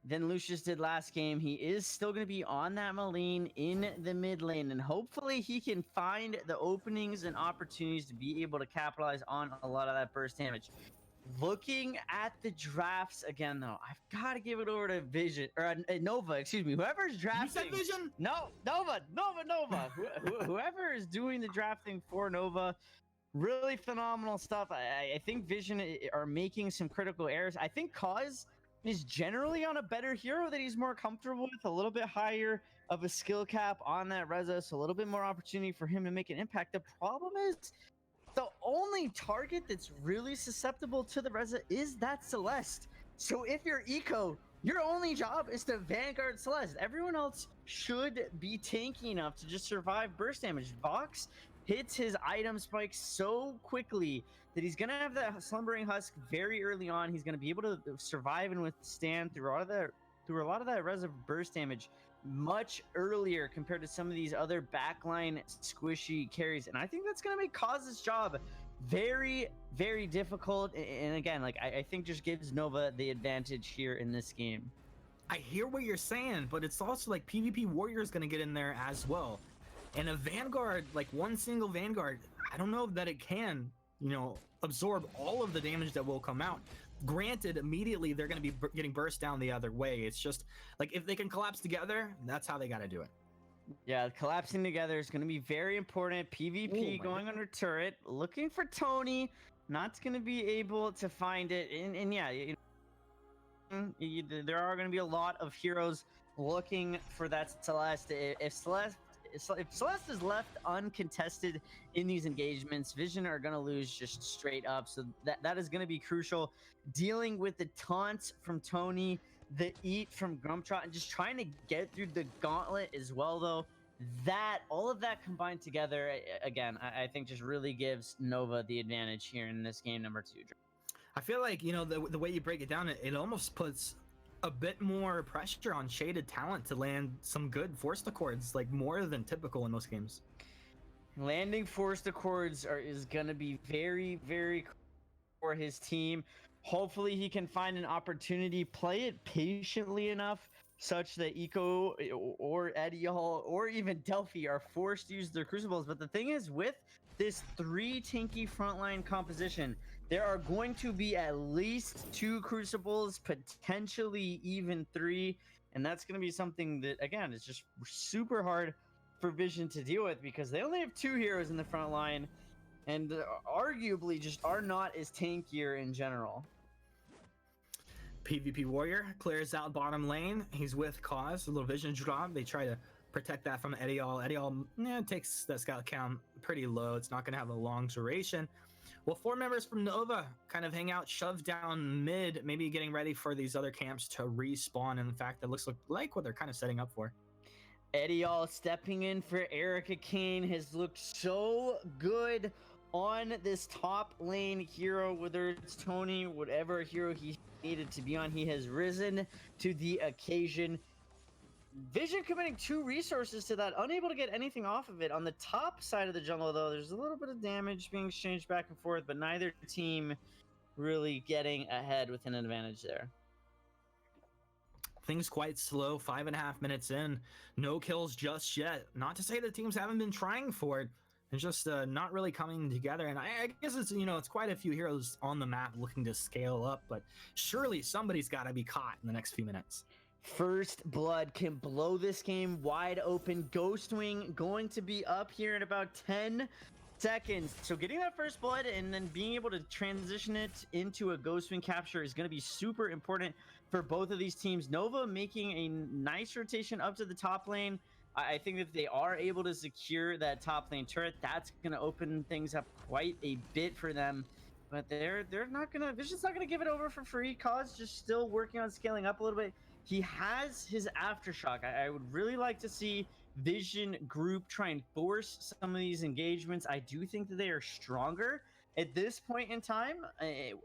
than Lucius did last game. He is still going to be on that Maleen in the mid lane, and hopefully he can find the openings and opportunities to be able to capitalize on a lot of that burst damage. Looking at the drafts again, though, I've got to give it over to Vision, or Nova, excuse me. Whoever's drafting. You said Vision? No, Nova. Whoever is doing the drafting for Nova, really phenomenal stuff. I think Vision are making some critical errors. I think Cause is generally on a better hero that he's more comfortable with, a little bit higher of a skill cap on that Reza, so a little bit more opportunity for him to make an impact. The problem is the only target that's really susceptible to the Reza is that Celeste. So if you're Eco, Your only job is to Vanguard Celeste. Everyone else should be tanky enough to just survive burst damage. Vox hits his item spike so quickly that he's gonna have that Slumbering Husk very early on. He's gonna be able to survive and withstand through a lot of that res of burst damage much earlier compared to some of these other backline squishy carries. And I think that's gonna make Coz's job very, very difficult. And again, like I think just gives Nova the advantage here in this game. I hear what you're saying, but it's also like PvP Warrior is going to get in there as well. And a Vanguard, like one single Vanguard, I don't know that it can, absorb all of the damage that will come out. Granted, immediately they're going to be getting burst down the other way. It's just like if they can collapse together, that's how they got to do it. Yeah, collapsing together is going to be very important. PvP going under turret, looking for Tony, not going to be able to find it. And yeah, there are going to be a lot of heroes looking for that Celeste. If Celeste is left uncontested in these engagements, Vision are going to lose just straight up. So that is going to be crucial. Dealing with the taunts from Tony, the eat from Grumtrot, and just trying to get through the gauntlet as well, though. All of that combined together, again, I think just really gives Nova the advantage here in this game number 2. I feel like, the way you break it down, it almost puts a bit more pressure on Shaded Talent to land some good forced accords, like more than typical in most games. Landing forced accords is going to be very, very for his team. Hopefully he can find an opportunity, play it patiently enough such that Eco or Eddie Hall or even Delphi are forced to use their crucibles. But the thing is, with this 3 tanky frontline composition, there are going to be at least 2 crucibles, potentially even 3. And that's going to be something that, again, is just super hard for Vision to deal with because they only have 2 heroes in the front line and arguably just are not as tankier in general. PvP Warrior clears out bottom lane. He's with Cause, a little vision drop. They try to protect that from Eddie All. Eddie All takes that scout count pretty low. It's not going to have a long duration. Well, 4 members from Nova kind of hang out, shoved down mid, maybe getting ready for these other camps to respawn. In fact, that looks like what they're kind of setting up for. Eddie All stepping in for Erica Kane has looked so good on this top lane hero, whether it's Tony, whatever hero he needed to be on, he has risen to the occasion. Vision committing 2 resources to that, unable to get anything off of it. On the top side of the jungle, though, there's a little bit of damage being exchanged back and forth, but neither team really getting ahead with an advantage there. Things quite slow, 5.5 minutes in. No kills just yet. Not to say that teams haven't been trying for it. It's just not really coming together. And I guess it's, it's quite a few heroes on the map looking to scale up, but surely somebody's got to be caught in the next few minutes. First Blood can blow this game wide open. Ghostwing going to be up here in about 10 seconds. So getting that First Blood and then being able to transition it into a Ghostwing capture is going to be super important for both of these teams. Nova making a nice rotation up to the top lane. I think if they are able to secure that top lane turret, that's going to open things up quite a bit for them. But they're not going to, Vision's not going to give it over for free. Cause just still working on scaling up a little bit. He has his Aftershock. I would really like to see Vision group try and force some of these engagements. I do think that they are stronger at this point in time,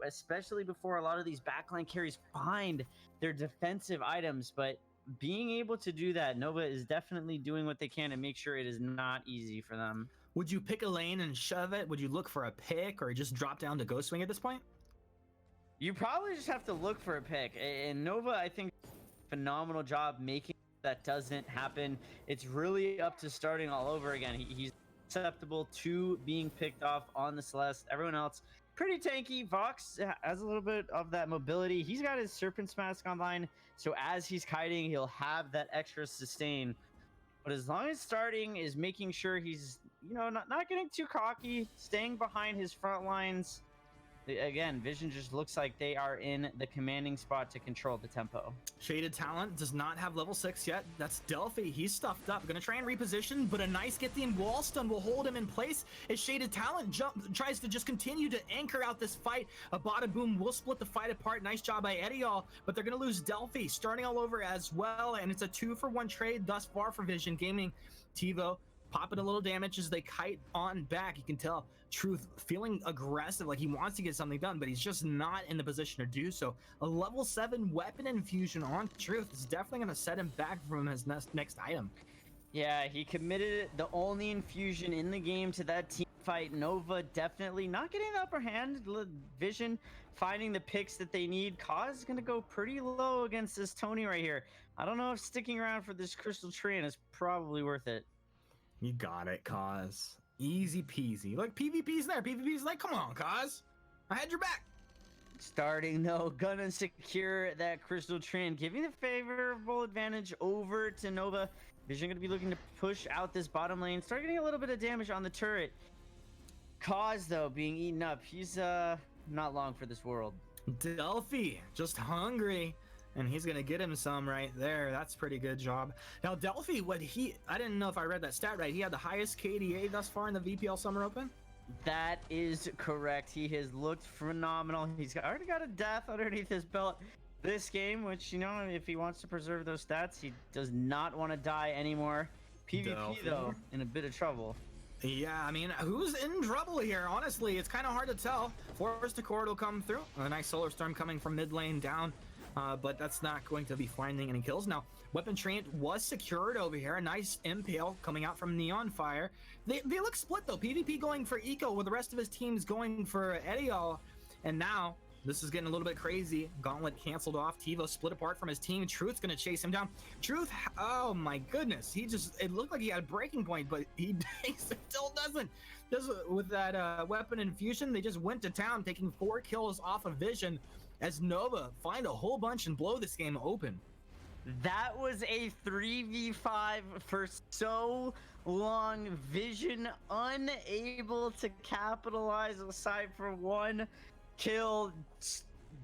especially before a lot of these backline carries find their defensive items. But being able to do that, Nova is definitely doing what they can to make sure it is not easy for them. Would you pick a lane and shove it? Would you look for a pick or just drop down to Ghostwing at this point? You probably just have to look for a pick. And Nova, I think, phenomenal job making that doesn't happen. It's really up to starting all over again. He's susceptible to being picked off on the Celeste. Everyone else pretty tanky. Vox has a little bit of that mobility. He's got his Serpent's Mask online, so as he's kiting, he'll have that extra sustain. But as long as starting is making sure he's, not getting too cocky, staying behind his front lines, Again, Vision just looks like they are in the commanding spot to control the tempo. Shaded Talent does not have level 6 yet. That's Delphi. He's stuffed up. Gonna try and reposition, but a nice Githian wall stun will hold him in place as Shaded Talent tries to just continue to anchor out this fight. A Bada Boom will split the fight apart. Nice job by Edial, but they're gonna lose Delphi starting all over as well, and it's a 2-for-1 trade thus far for Vision Gaming. TiVo popping a little damage as they kite on back. You can tell Truth feeling aggressive, like he wants to get something done, but he's just not in the position to do so. A level 7 weapon infusion on Truth is definitely going to set him back from his next item. Yeah, he committed the only infusion in the game to that team fight. Nova definitely not getting the upper hand. Vision finding the picks that they need. Kaz is going to go pretty low against this Tony right here. I don't know if sticking around for this Crystal Train is probably worth it. You got it, Kaz. Easy peasy. Like, PvP's there. PvP's like, come on, Kaz. I had your back. Starting though, gonna secure that Crystal Train, giving the favorable advantage over to Nova. Vision gonna be looking to push out this bottom lane, start getting a little bit of damage on the turret. Kaz though, being eaten up. He's not long for this world. Delphi, just hungry. And he's gonna get him some right there. That's pretty good job. Now Delphi, I didn't know if I read that stat right. He had the highest KDA thus far in the VPL Summer Open. That is correct. He has looked phenomenal. He's already got a death underneath his belt this game, which, you know, if he wants to preserve those stats, he does not want to die anymore. PvP Delphi, though, in a bit of trouble. Yeah, I mean, who's in trouble here? Honestly, it's kind of hard to tell. Forest Accord will come through. A nice Solar Storm coming from mid lane down. But that's not going to be finding any kills. Now, Weapon Train was secured over here. A nice Impale coming out from Neon Fire. They look split, though. PvP going for Eco, with the rest of his teams going for Edial. And now, this is getting a little bit crazy. Gauntlet canceled off. TiVo split apart from his team. Truth's going to chase him down. Truth, oh my goodness. It looked like he had a breaking point, but he still doesn't. With that weapon infusion, they just went to town, taking 4 kills off of Vision, as Nova find a whole bunch and blow this game open. That was a 3v5 for so long. Vision unable to capitalize aside from 1 kill.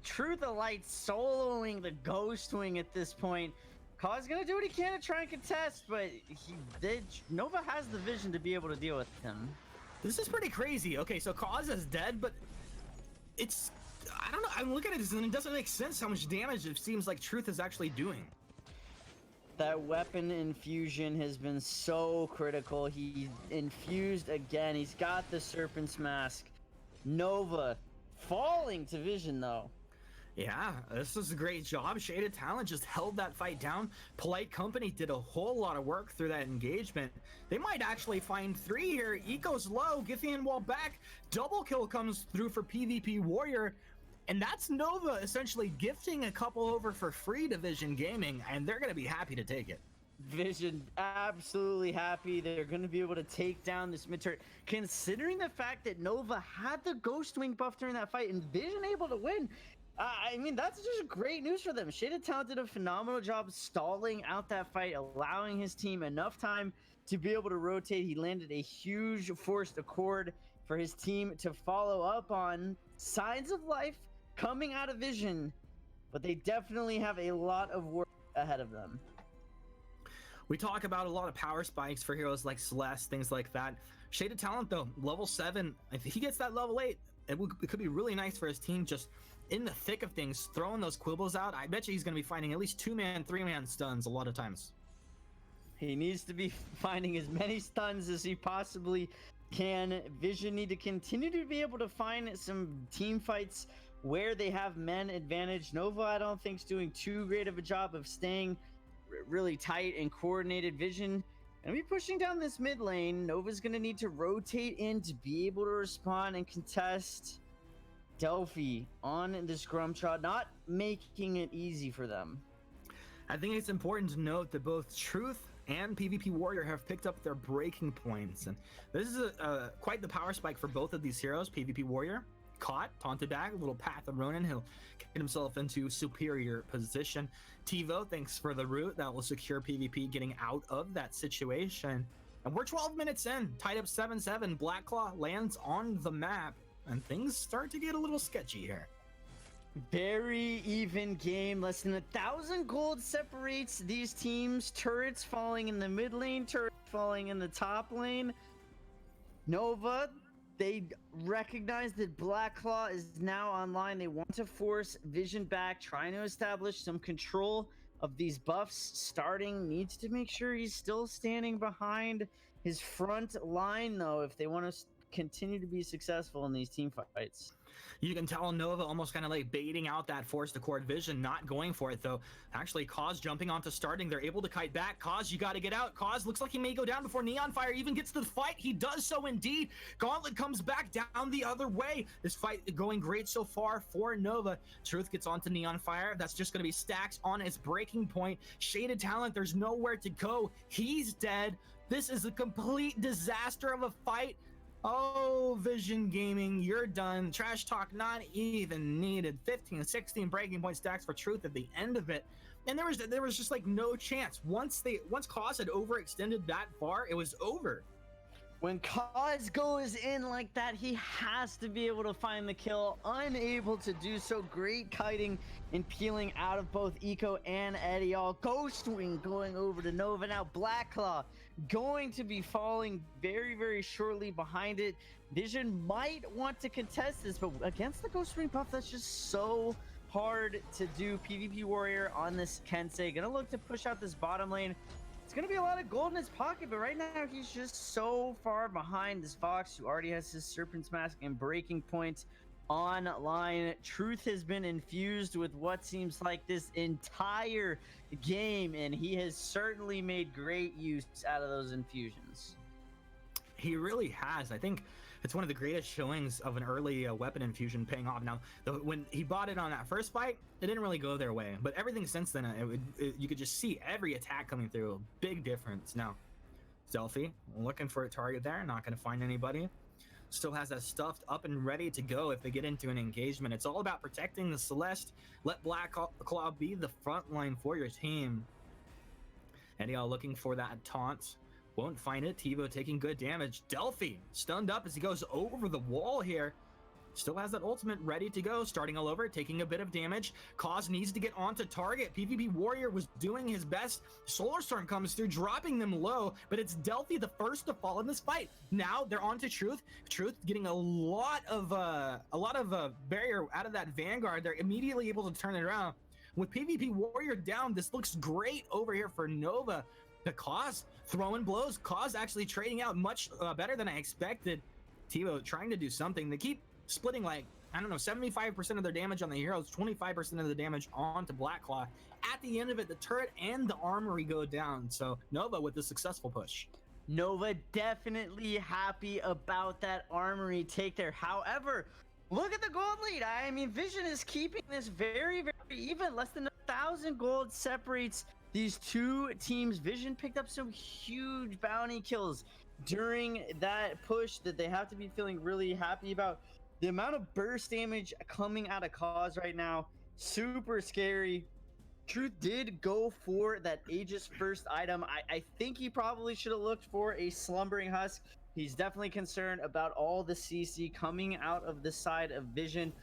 Truth of Light soloing the Ghost Wing at this point. Kaz gonna do what he can to try and contest, but Nova has the vision to be able to deal with him. This is pretty crazy. Okay, so Kaz is dead, but I don't know. I'm looking at this and it doesn't make sense how much damage it seems like Truth is actually doing. That weapon infusion has been so critical. He infused again. He's got the Serpent's Mask. Nova falling to Vision though. Yeah, this was a great job. Shaded Talent just held that fight down. Polite Company did a whole lot of work through that engagement. They might actually find 3 here. Eco's low, Githian wall back. Double kill comes through for PvP Warrior. And that's Nova essentially gifting a couple over for free to Vision Gaming, and they're going to be happy to take it. Vision absolutely happy. They're going to be able to take down this mid turret. Considering the fact that Nova had the Ghost Wing buff during that fight and Vision able to win, I mean, that's just great news for them. Shaded Talent did a phenomenal job stalling out that fight, allowing his team enough time to be able to rotate. He landed a huge Forced Accord for his team to follow up on. Signs of life coming out of Vision, but they definitely have a lot of work ahead of them. We talk about a lot of power spikes for heroes like Celeste, things like that. Shaded Talent, though, level 7, if he gets that level 8, it could be really nice for his team just in the thick of things, throwing those quibbles out. I bet you he's going to be finding at least 2-man, 3-man stuns a lot of times. He needs to be finding as many stuns as he possibly can. Vision need to continue to be able to find some team fights where they have men advantage. Nova, I don't think, is doing too great of a job of staying really tight and coordinated. Vision gonna be pushing down this mid lane. Nova's gonna need to rotate in to be able to respond and contest. Delphi on the Scrumshot, not making it easy for them. I think it's important to note that both Truth and PvP Warrior have picked up their breaking points, and this is quite the power spike for both of these heroes. PvP Warrior caught, taunted back, a little Path of Ronin, he'll get himself into superior position. TiVo, thanks for the root, that will secure PvP getting out of that situation. And we're 12 minutes in, tied up 7-7. Black Claw lands on the map. and things start to get a little sketchy here. Very even game. Less than 1,000 gold separates these teams. Turrets falling in the mid lane, turrets falling in the top lane. Nova, they recognize that Black Claw is now online. They want to force Vision back, trying to establish some control of these buffs. Starting needs to make sure he's still standing behind his front line, though, if they want to continue to be successful in these team fights. You can tell Nova almost kind of like baiting out that force to cord Vision, not going for it though. Actually, Cause jumping onto Starting. They're able to kite back. Cause, you got to get out. Cause looks like he may go down before Neon Fire even gets to the fight. He does so indeed. Gauntlet comes back down the other way. This fight going great so far for Nova. Truth gets onto Neon Fire. That's just going to be stacks on its breaking point. Shaded Talent, there's nowhere to go. He's dead. This is a complete disaster of a fight. Oh, Vision Gaming, you're done. Trash talk not even needed. 15, 16 breaking point stacks for Truth at the end of it. And there was just like no chance. Once Cause had overextended that far, it was over. When Cause goes in like that, he has to be able to find the kill. Unable to do so. Great kiting and peeling out of both Eco and Eddie. All Ghostwing going over to Nova. Now Blackclaw going to be falling very, very shortly behind it. Vision might want to contest this, but against the Ghostwing buff, that's just so hard to do. PvP Warrior on this Kensei. Gonna look to push out this bottom lane. It's going to be a lot of gold in his pocket, but right now he's just so far behind this Vox, who already has his Serpent's Mask and Breaking Point online. Truth has been infused with what seems like this entire game, and he has certainly made great use out of those infusions. He really has. I think it's one of the greatest showings of an early weapon infusion paying off. Now, when he bought it on that first fight, it didn't really go their way. But everything since then, you could just see every attack coming through. Big difference. Now, Stealthy, looking for a target there. Not going to find anybody. Still has that stuffed up and ready to go if they get into an engagement. It's all about protecting the Celeste. Let Black Claw be the front line for your team. And y'all looking for that taunt. Won't find it. TiVo taking good damage. Delphi stunned up as he goes over the wall here. Still has that ultimate ready to go. Starting all over, taking a bit of damage. Cause needs to get onto target. PvP Warrior was doing his best. Solar Storm comes through, dropping them low, but it's Delphi the first to fall in this fight. Now they're onto Truth. Truth getting a lot of barrier out of that Vanguard. They're immediately able to turn it around. With PvP Warrior down, this looks great over here for Nova. The Cause throwing blows. Cause actually trading out much better than I expected. TiVo trying to do something. They keep splitting like, I don't know, 75% of their damage on the heroes, 25% of the damage onto Blackclaw. At the end of it, the turret and the armory go down. So Nova with a successful push. Nova definitely happy about that armory take there. However, look at the gold lead. I mean, Vision is keeping this very, very even. Less than 1,000 gold separates these two teams. Vision picked up some huge bounty kills during that push that they have to be feeling really happy about. The amount of burst damage coming out of Cause right now, super scary. Truth did go for that Aegis first item. I think he probably should have looked for a Slumbering Husk. He's definitely concerned about all the CC coming out of the side of Vision.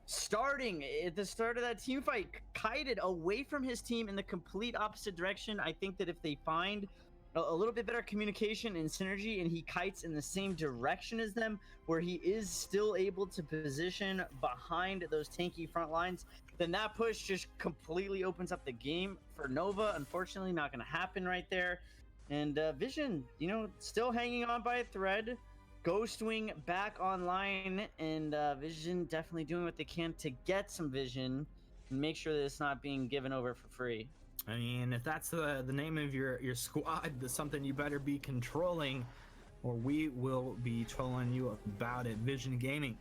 Starting at the start of that team fight, kited away from his team in the complete opposite direction. I think that if they find a little bit better communication and synergy, and he kites in the same direction as them, where he is still able to position behind those tanky front lines, then that push just completely opens up the game for Nova. Unfortunately, not going to happen right there. And Vision, you know, still hanging on by a thread. Ghostwing back online, and Vision definitely doing what they can to get some vision and make sure that it's not being given over for free. I mean, if that's the name of your squad, that's something you better be controlling, or we will be trolling you about it. Vision Gaming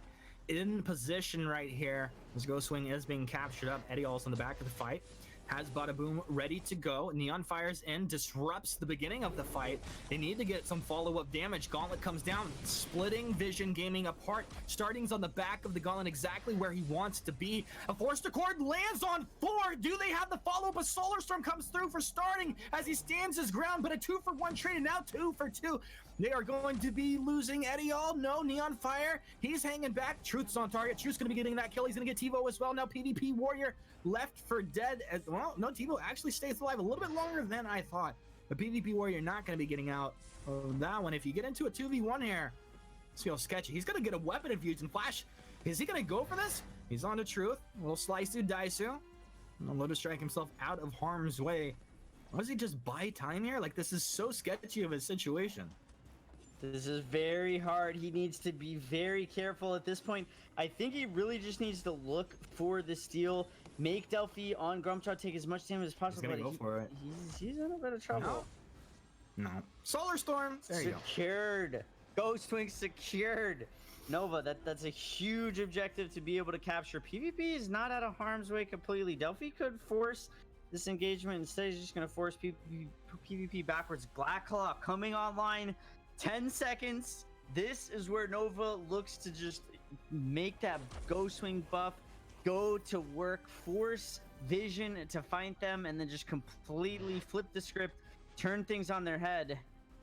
in position right here. This Ghostwing is being captured up. Eddie also in the back of the fight. Has Bada Boom ready to go. Neon fires in, disrupts the beginning of the fight. They need to get some follow-up damage. Gauntlet comes down, splitting Vision Gaming apart. Starting's on the back of the Gauntlet, exactly where he wants to be. A Forced Accord lands on 4. Do they have the follow-up? A Solar Storm comes through for Starting as he stands his ground, but a 2-for-1 trade, and now 2-for-2. They are going to be losing Eddie All. No, Neon Fire. He's hanging back. Truth's on target. Truth's going to be getting that kill. He's going to get TiVo as well. Now PvP Warrior left for dead. Well, no, TiVo actually stays alive a little bit longer than I thought. But PvP Warrior not going to be getting out of that one. If you get into a 2v1 here, it's feels sketchy. He's going to get a weapon infusion flash. Is he going to go for this? He's on to Truth. We'll slice through Daisu. Lotus strike himself out of harm's way. Why does he just buy time here? Like, this is so sketchy of a situation. This is very hard. He needs to be very careful at this point. I think he really just needs to look for the steal, make Delphi on Grumshot take as much damage as possible. He's gonna go for it. He's in a bit of trouble. No. Solar Storm. There you go. Secured. Ghost Wing secured. Nova, that's a huge objective to be able to capture. PvP is not out of harm's way completely. Delphi could force this engagement. Instead, he's just going to force PvP backwards. Black Claw coming online. 10 seconds. This is where Nova looks to just make that Ghost Wing buff go to work, force Vision to find them, and then just completely flip the script, turn things on their head.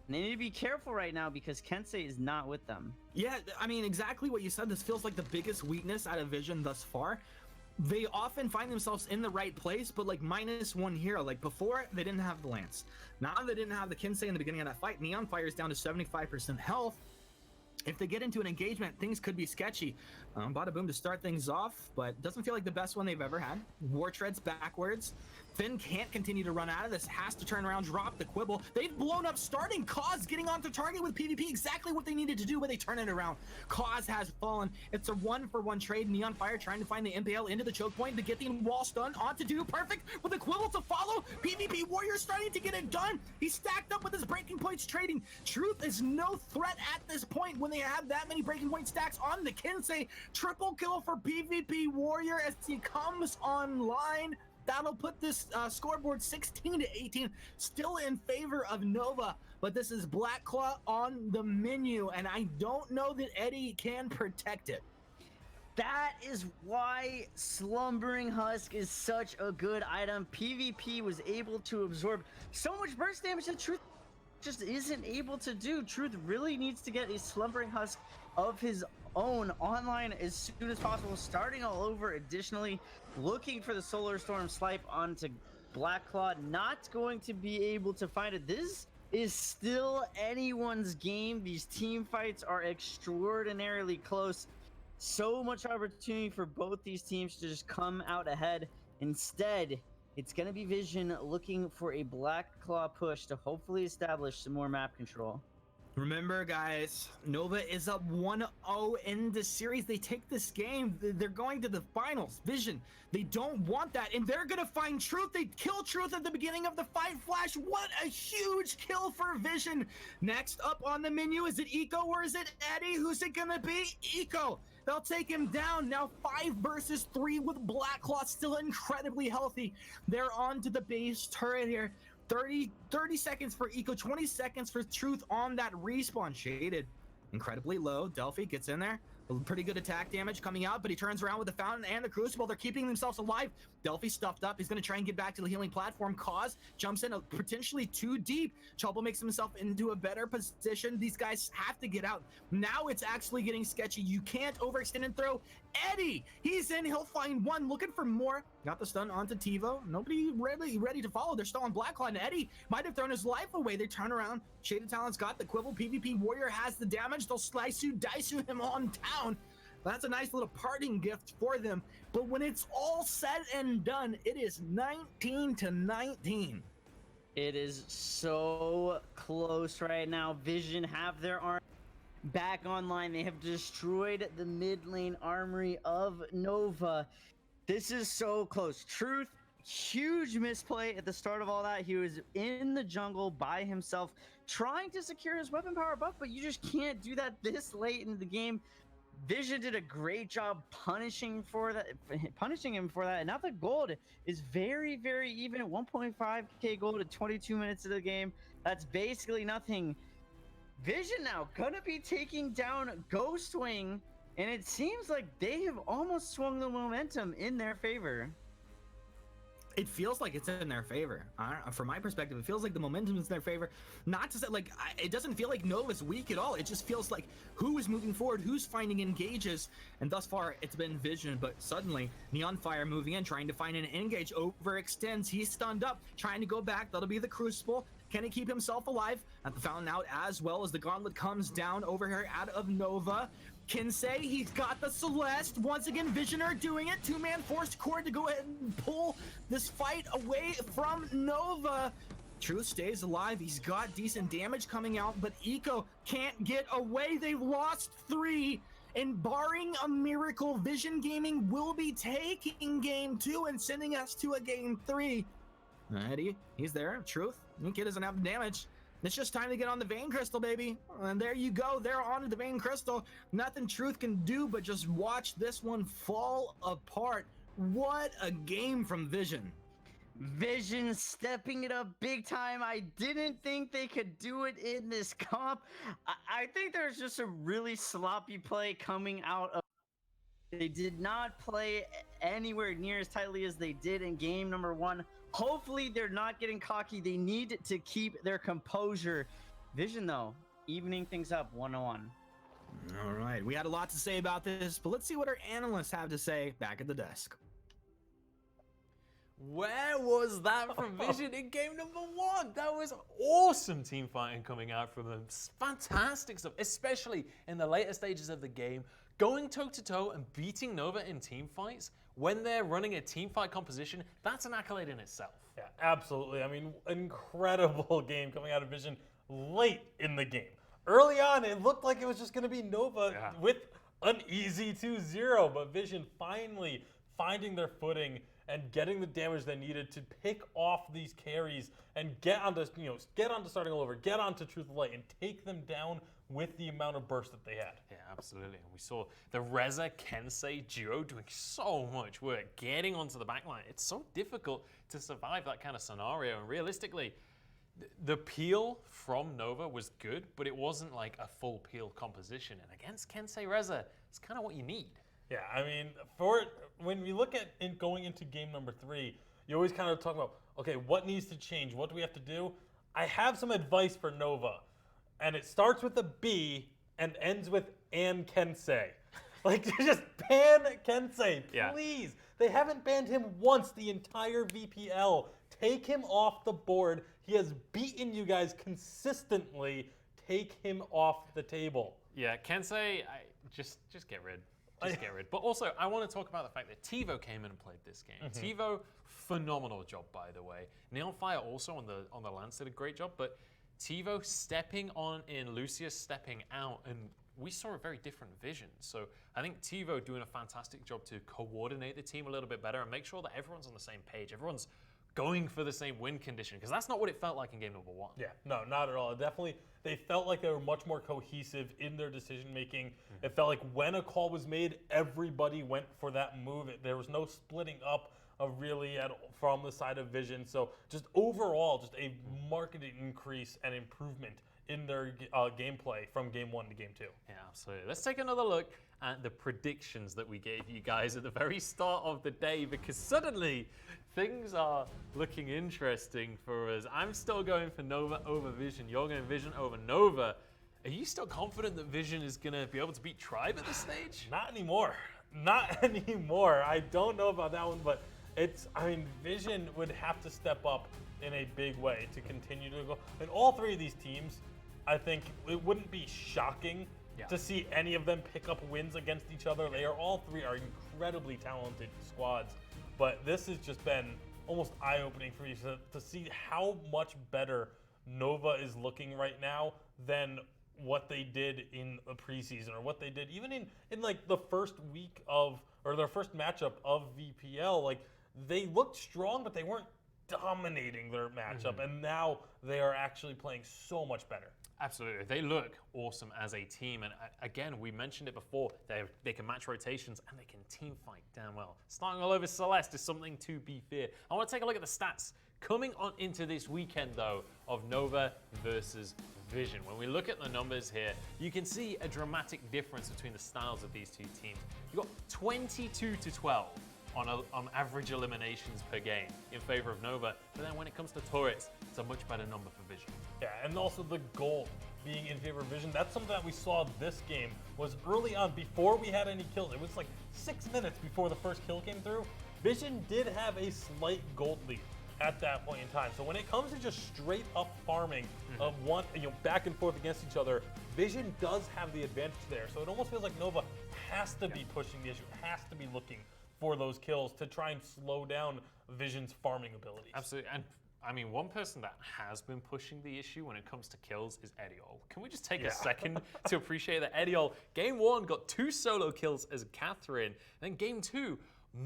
And they need to be careful right now because Kensei is not with them. Yeah, I mean, exactly what you said. This feels like the biggest weakness out of Vision thus far. They often find themselves in the right place, but like -1 hero. Like before, they didn't have the Lance. Now they didn't have the Kensei in the beginning of that fight. Neon Fire is down to 75% health. If they get into an engagement, things could be sketchy. Bada boom to start things off, but doesn't feel like the best one they've ever had. War treads backwards. Finn can't continue to run out of this, has to turn around, drop the quibble. They've blown up starting. Cause getting onto target with PvP, exactly what they needed to do, but they turn it around. Cause has fallen. It's a 1-for-1 trade. Neon Fire trying to find the MPL into the choke point to get the wall stun onto do perfect with a quibble to follow. PvP Warrior starting to get it done. He's stacked up with his breaking points trading. Truth is no threat at this point when they have that many breaking point stacks on the Kensei. Triple kill for PvP Warrior as he comes online. That'll put this scoreboard 16-18, still in favor of Nova. But this is Black Claw on the menu, and I don't know that Eddie can protect it. That is why Slumbering Husk is such a good item. PvP was able to absorb so much burst damage that Truth just isn't able to do. Truth really needs to get a Slumbering Husk of his own online as soon as possible, starting all over. Additionally, looking for the Solar Storm swipe onto Black Claw, not going to be able to find it. This is still anyone's game. These team fights are extraordinarily close. So much opportunity for both these teams to just come out ahead. Instead, it's going to be Vision looking for a Black Claw push to hopefully establish some more map control. Remember, guys, Nova is up 1-0 in the series. They take this game. They're going to the finals. Vision, they don't want that, and they're going to find Truth. They kill Truth at the beginning of the fight. Flash, what a huge kill for Vision. Next up on the menu, is it Eco or is it Eddie? Who's it going to be? Eco. They'll take him down. Now 5 versus 3 with Black Claw still incredibly healthy. They're on to the base turret here. 30 seconds for Eco, 20 seconds for Truth on that respawn. Shaded incredibly low. Delphi gets in there. Pretty good attack damage coming out, but he turns around with the Fountain and the Crucible. They're keeping themselves alive. Delphi stuffed up. He's going to try and get back to the healing platform. Cause jumps in potentially too deep. Trouble makes himself into a better position. These guys have to get out. Now it's actually getting sketchy. You can't overextend and throw. Eddie, he's in. He'll find one. Looking for more. Got the stun onto TiVo. Nobody really ready to follow. They're still on Black Claw, and Eddie might have thrown his life away. They turn around. Shaded Talon's got the quibble. PvP Warrior has the damage. They'll slice you, dice you him on town. That's a nice little parting gift for them. But when it's all said and done, it is 19-19. It is so close right now. Vision have their arm back online. They have destroyed the mid lane armory of Nova. This is so close. Truth, huge misplay at the start of all that. He was in the jungle by himself trying to secure his weapon power buff, but you just can't do that this late in the game. Vision did a great job punishing him for that, and now the gold is very, very even at 1.5k gold at 22 minutes of the game. That's basically nothing. Vision now gonna be taking down Ghost Wing, and it seems like they have almost swung the momentum in their favor. It feels like it's in their favor. From my perspective, it feels like the momentum is in their favor. Not to say, like, it doesn't feel like Nova's weak at all. It just feels like who is moving forward, who's finding engages, and thus far it's been Vision, but suddenly Neon Fire moving in, trying to find an engage, overextends. He's stunned up, trying to go back. That'll be the Crucible. Can he keep himself alive? At the Fountain out, as well as the Gauntlet comes down over here out of Nova. Kinsey, he's got the Celeste. Once again, Visioner doing it. Two-man forced Cord to go ahead and pull this fight away from Nova. Truth stays alive. He's got decent damage coming out, but Eco can't get away. They've lost 3. And barring a miracle, Vision Gaming will be taking game 2 and sending us to a game 3. Alrighty, he's there. Truth, the kid doesn't have the damage. It's just time to get on the Vein Crystal, baby. And there you go. They're on the Vein Crystal. Nothing Truth can do but just watch this one fall apart. What a game from Vision. Vision stepping it up big time. I didn't think they could do it in this comp. I think there's just a really sloppy play coming out of. They did not play anywhere near as tightly as they did in game number 1. Hopefully they're not getting cocky. They need to keep their composure. Vision, though, evening things up 1-1. All right, we had a lot to say about this, but let's see what our analysts have to say back at the desk. Where was that from Vision in game number 1? That was awesome team fighting coming out from them. Fantastic stuff, especially in the later stages of the game. Going toe-to-toe and beating Nova in team fights when they're running a team fight composition, that's an accolade in itself. Yeah, absolutely. I mean, incredible game coming out of Vision late in the game. Early on, it looked like it was just going to be Nova with an easy 2-0, but Vision finally finding their footing and getting the damage they needed to pick off these carries and get onto starting all over, get onto Truth of Light, and take them down with the amount of burst that they had. Yeah, absolutely. And we saw the Reza Kensei duo doing so much work, getting onto the backline. It's so difficult to survive that kind of scenario. And realistically, the peel from Nova was good, but it wasn't like a full peel composition. And against Kensei Reza, it's kind of what you need. Yeah, I mean, when we look at going into game number 3, you always kind of talk about, okay, what needs to change? What do we have to do? I have some advice for Nova, and it starts with a B and ends with "and Kensei." Like, just ban Kensei, please. Yeah. They haven't banned him once the entire VPL. Take him off the board. He has beaten you guys consistently. Take him off the table. Yeah, Kensei, just get rid. Just get rid. But also, I want to talk about the fact that TiVo came in and played this game. TiVo, phenomenal job, by the way. Neon Fire also on the Lance did a great job, but TiVo stepping on in, Lucius stepping out, and we saw a very different Vision. So I think TiVo doing a fantastic job to coordinate the team a little bit better and make sure that everyone's on the same page. Everyone's going for the same win condition, because that's not what it felt like in game number 1. Yeah, no, not at all. Definitely, they felt like they were much more cohesive in their decision making. It felt like when a call was made, everybody went for that move. There was no splitting up from the side of Vision. So just overall, just a marked increase and improvement in their gameplay from game 1 to game 2. Yeah, absolutely. Let's take another look at the predictions that we gave you guys at the very start of the day, because suddenly things are looking interesting for us. I'm still going for Nova over Vision. You're going Vision over Nova. Are you still confident that Vision is going to be able to beat Tribe at this stage? Not anymore. Not anymore. I don't know about that one, but Vision would have to step up in a big way to continue to go. And all 3 of these teams, I think it wouldn't be shocking to see any of them pick up wins against each other. All 3 are incredibly talented squads, but this has just been almost eye-opening for me to see how much better Nova is looking right now than what they did in the preseason, or what they did even in like the first week of, or their first matchup of VPL. Like, they looked strong, but they weren't dominating their matchup, and now they are actually playing so much better. Absolutely. They look awesome as a team. And again, we mentioned it before, they can match rotations and they can team fight damn well. Starting all over Celeste is something to be feared. I want to take a look at the stats coming on into this weekend, though, of Nova versus Vision. When we look at the numbers here, you can see a dramatic difference between the styles of these two teams. You've got 22-12 on average eliminations per game in favor of Nova. But then when it comes to turrets, it's a much better number for Vision. Yeah, and also the gold being in favor of Vision. That's something that we saw this game was early on before we had any kills. It was like 6 minutes before the first kill came through. Vision did have a slight gold lead at that point in time. So when it comes to just straight up farming of one, back and forth against each other, Vision does have the advantage there. So it almost feels like Nova has to be pushing the issue, has to be looking for those kills to try and slow down Vision's farming abilities. Absolutely. And I mean, one person that has been pushing the issue when it comes to kills is Ediol. Can we just take a second to appreciate that Ediol, game 1, got 2 solo kills as Catherine. Then game 2,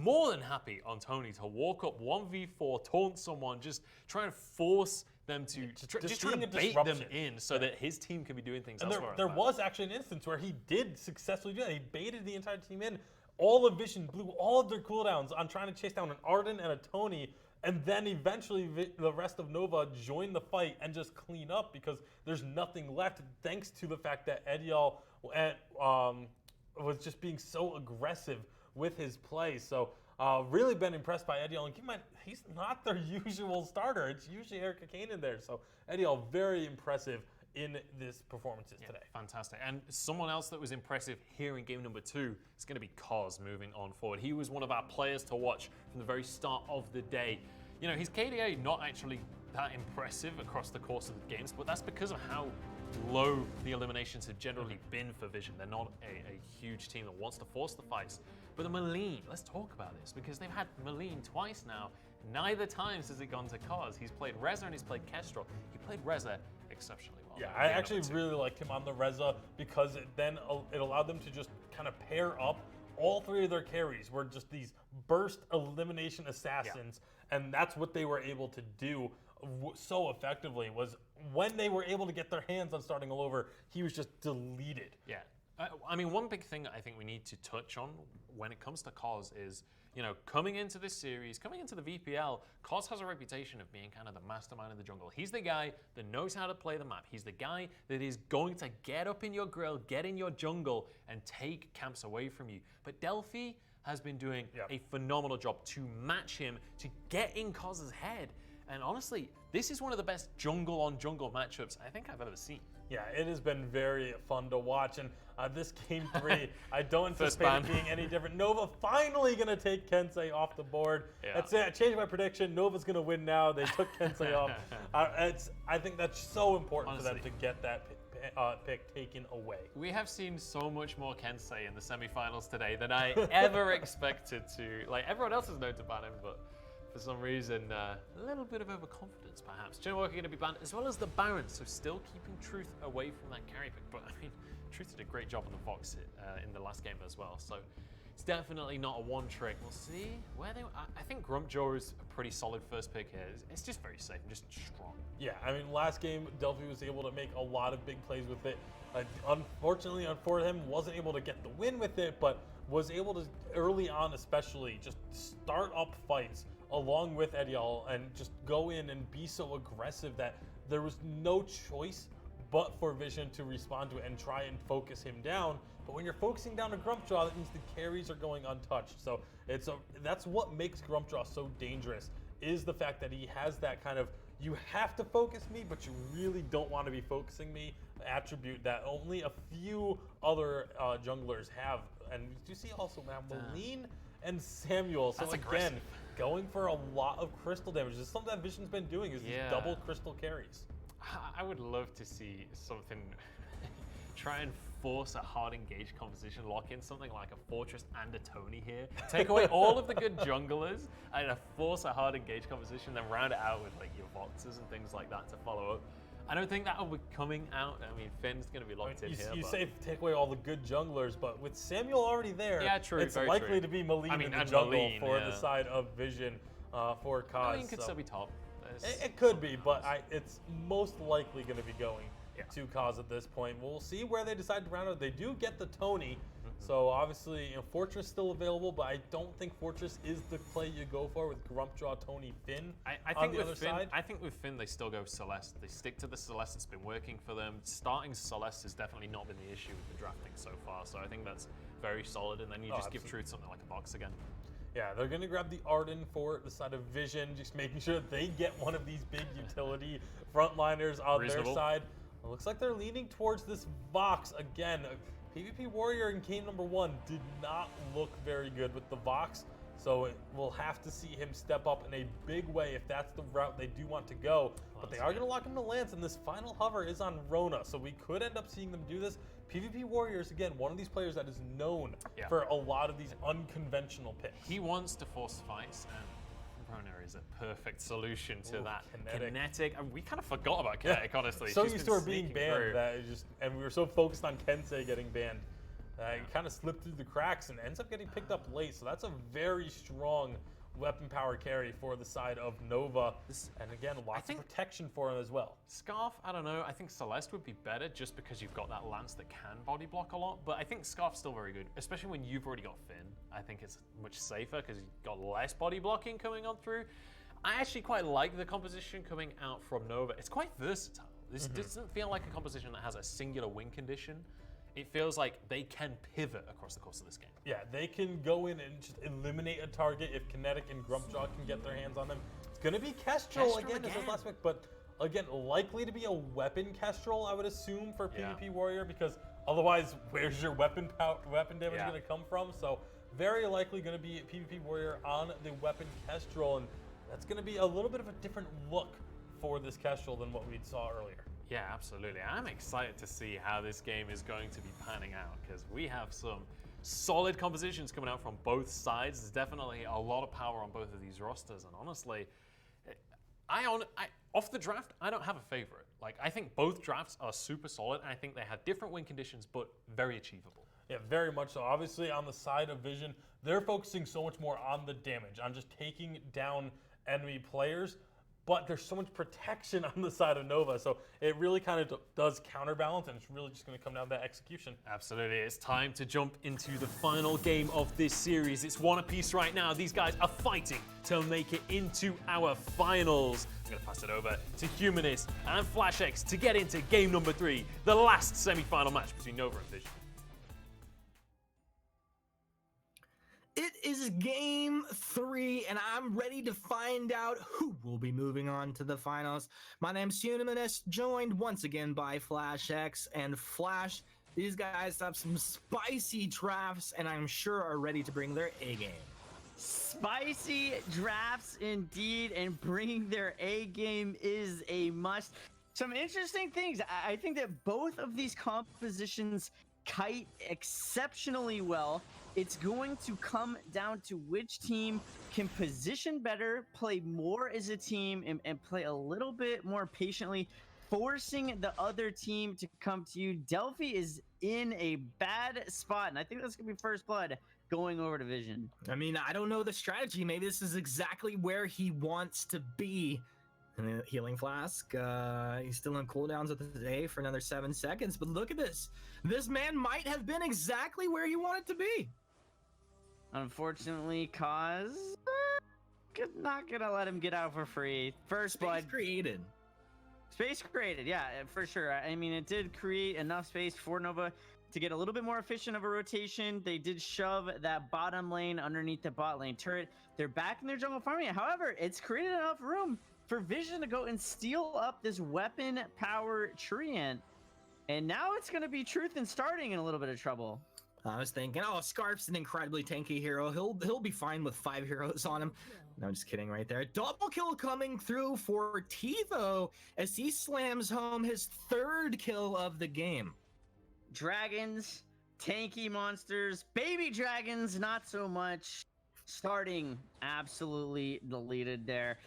more than happy on Tony to walk up 1v4, taunt someone, just try and force them to, just trying to bait them in so that his team can be doing things and elsewhere. There was actually an instance where he did successfully do that. He baited the entire team in. All of Vision blew all of their cooldowns on trying to chase down an Arden and a Tony, and then eventually the rest of Nova joined the fight and just clean up because there's nothing left thanks to the fact that Ediol was just being so aggressive with his play. So really been impressed by Ediol. And keep in mind, he's not their usual starter. It's usually Erica Kane in there. So Ediol, very impressive in this performances today. Fantastic. And someone else that was impressive here in game number 2 is going to be Kos moving on forward. He was one of our players to watch from the very start of the day. You know, his KDA not actually that impressive across the course of the games, but that's because of how low the eliminations have generally been for Vision. They're not a huge team that wants to force the fights. But the Maleen, let's talk about this, because they've had Maleen twice now. Neither times has it gone to Kos. He's played Reza and he's played Kestrel. He played Reza exceptionally well. Yeah, I actually really liked him on the Reza because it allowed them to just kind of pair up. All 3 of their carries were just these burst elimination assassins, and that's what they were able to do so effectively. Was when they were able to get their hands on starting all over, he was just deleted. Yeah. I mean, one big thing that I think we need to touch on when it comes to Kos is, coming into this series, coming into the VPL, Kos has a reputation of being kind of the mastermind of the jungle. He's the guy that knows how to play the map. He's the guy that is going to get up in your grill, get in your jungle, and take camps away from you. But Delphi has been doing a phenomenal job to match him, to get in Kos's head. And honestly, this is one of the best jungle-on-jungle matchups I think I've ever seen. Yeah, it has been very fun to watch. And this game 3, I don't anticipate it being any different. Nova finally going to take Kensei off the board. Yeah. That's it. I changed my prediction. Nova's going to win now. They took Kensei off. I think that's so important for them to get that pick taken away. We have seen so much more Kensei in the semifinals today than I ever expected to. Like, everyone else has known to ban him, but for some reason, a little bit of overconfidence, perhaps. Chinwalker going to be banned, as well as the Baron, so still keeping Truth away from that carry pick. But, I mean, Truth did a great job on the Vox in the last game as well, so it's definitely not a one-trick. We'll see where they... I think Grumpjaw is a pretty solid first pick here. It's just very safe and just strong. Yeah, I mean, last game, Delphi was able to make a lot of big plays with it. Unfortunately, for him, wasn't able to get the win with it, but was able to, early on especially, just start up fights along with Ediol and just go in and be so aggressive that there was no choice but for Vision to respond to it and try and focus him down. But when you're focusing down a Grumpjaw, that means the carries are going untouched. So that's what makes Grumpjaw so dangerous, is the fact that he has that kind of, you have to focus me, but you really don't want to be focusing me attribute that only a few other junglers have. And you see also now Maleen and Samuel. So That's again, aggressive. going for a lot of crystal damage. This is something that Vision's been doing, is these double crystal carries. I would love to see something try and force a hard engage composition, lock in something like a Fortress and a Tony here, take away all of the good junglers and force a hard engage composition, then round it out with like your Voxes and things like that to follow up. I don't think that will be coming out. I mean, Finn's going to be locked in here. You say take away all the good junglers, but with Samuel already there, it's likely to be Maleen in the jungle for the side of Vision for Kos. Maleen could still be top. It could be, but it's most likely going to be going to Kos at this point. We'll see where they decide to round out. They do get the Tony, so obviously Fortress still available, but I don't think Fortress is the play you go for with Grumpjaw, Tony, Finn on the other side. I think with Finn, they still go Celeste. They stick to the Celeste. It's been working for them. Starting Celeste has definitely not been the issue with the drafting so far, so I think that's very solid, and then you just give Truth something like a box again. Yeah, they're going to grab the Arden for the side of Vision, just making sure that they get one of these big utility frontliners on their side. It looks like they're leaning towards this Vox. Again, PvP Warrior in game number 1 did not look very good with the Vox, so we'll have to see him step up in a big way if that's the route they do want to go. But they are going to lock him to Lance, and this final hover is on Rona, so we could end up seeing them do this. PvP Warriors, again, one of these players that is known for a lot of these unconventional picks. He wants to force fights, and Rona is a perfect solution to that. Kinetic. And we kind of forgot about Kinetic, honestly. So used to her being banned that it just, and we were so focused on Kensei getting banned. It kind of slipped through the cracks and ends up getting picked up late. So that's a very strong weapon power carry for the side of Nova. And again, lots of protection for him as well. Scarf, I don't know. I think Celeste would be better just because you've got that Lance that can body block a lot. But I think Scarf's still very good, especially when you've already got Finn. I think it's much safer because you've got less body blocking coming on through. I actually quite like the composition coming out from Nova. It's quite versatile. This doesn't feel like a composition that has a singular win condition. It feels like they can pivot across the course of this game. Yeah, they can go in and just eliminate a target if Kinetic and Grumpjaw can get their hands on them. It's going to be Kestrel again as his last pick, but again, likely to be a weapon Kestrel, I would assume, for PvP Warrior, because otherwise, where's your weapon damage going to come from? So very likely going to be PvP Warrior on the weapon Kestrel, and that's going to be a little bit of a different look for this Kestrel than what we saw earlier. Yeah, absolutely. I'm excited to see how this game is going to be panning out because we have some solid compositions coming out from both sides. There's definitely a lot of power on both of these rosters, and honestly, off the draft, I don't have a favorite. Like, I think both drafts are super solid, and I think they have different win conditions, but very achievable. Yeah, very much so. Obviously, on the side of Vision, they're focusing so much more on the damage, on just taking down enemy players. But there's so much protection on the side of Nova, so it really kind of does counterbalance, and it's really just going to come down to execution. Absolutely. It's time to jump into the final game of this series. It's one apiece right now. These guys are fighting to make it into our finals. I'm going to pass it over to Humanist and FlashX to get into game number 3, the last semi-final match between Nova and Vision. It is game 3, and I'm ready to find out who will be moving on to the finals. My name's Humanist, joined once again by FlashX and Flash. These guys have some spicy drafts, and I'm sure are ready to bring their A game. Spicy drafts indeed, and bringing their A game is a must. Some interesting things. I think that both of these compositions kite exceptionally well. It's going to come down to which team can position better, play more as a team, and play a little bit more patiently, forcing the other team to come to you. Delphi is in a bad spot, and I think that's going to be first blood going over to Vision. I mean, I don't know the strategy. Maybe this is exactly where he wants to be. And the healing flask, he's still on cooldowns of the day for another 7 seconds, but look at this. This man might have been exactly where he wanted to be. Unfortunately, Cause not gonna let him get out for free. First blood created. Space created, yeah, for sure. I mean, it did create enough space for Nova to get a little bit more efficient of a rotation. They did shove that bottom lane underneath the bot lane turret. They're back in their jungle farming. However, it's created enough room for Vision to go and steal up this weapon power treant. And now it's going to be Truth and starting in a little bit of trouble. I was thinking, oh, Scarf's an incredibly tanky hero. He'll be fine with 5 heroes on him. No, just kidding right there. Double kill coming through for Tivo as he slams home his 3rd kill of the game. Dragons, tanky monsters, baby dragons, not so much. Starting absolutely deleted there.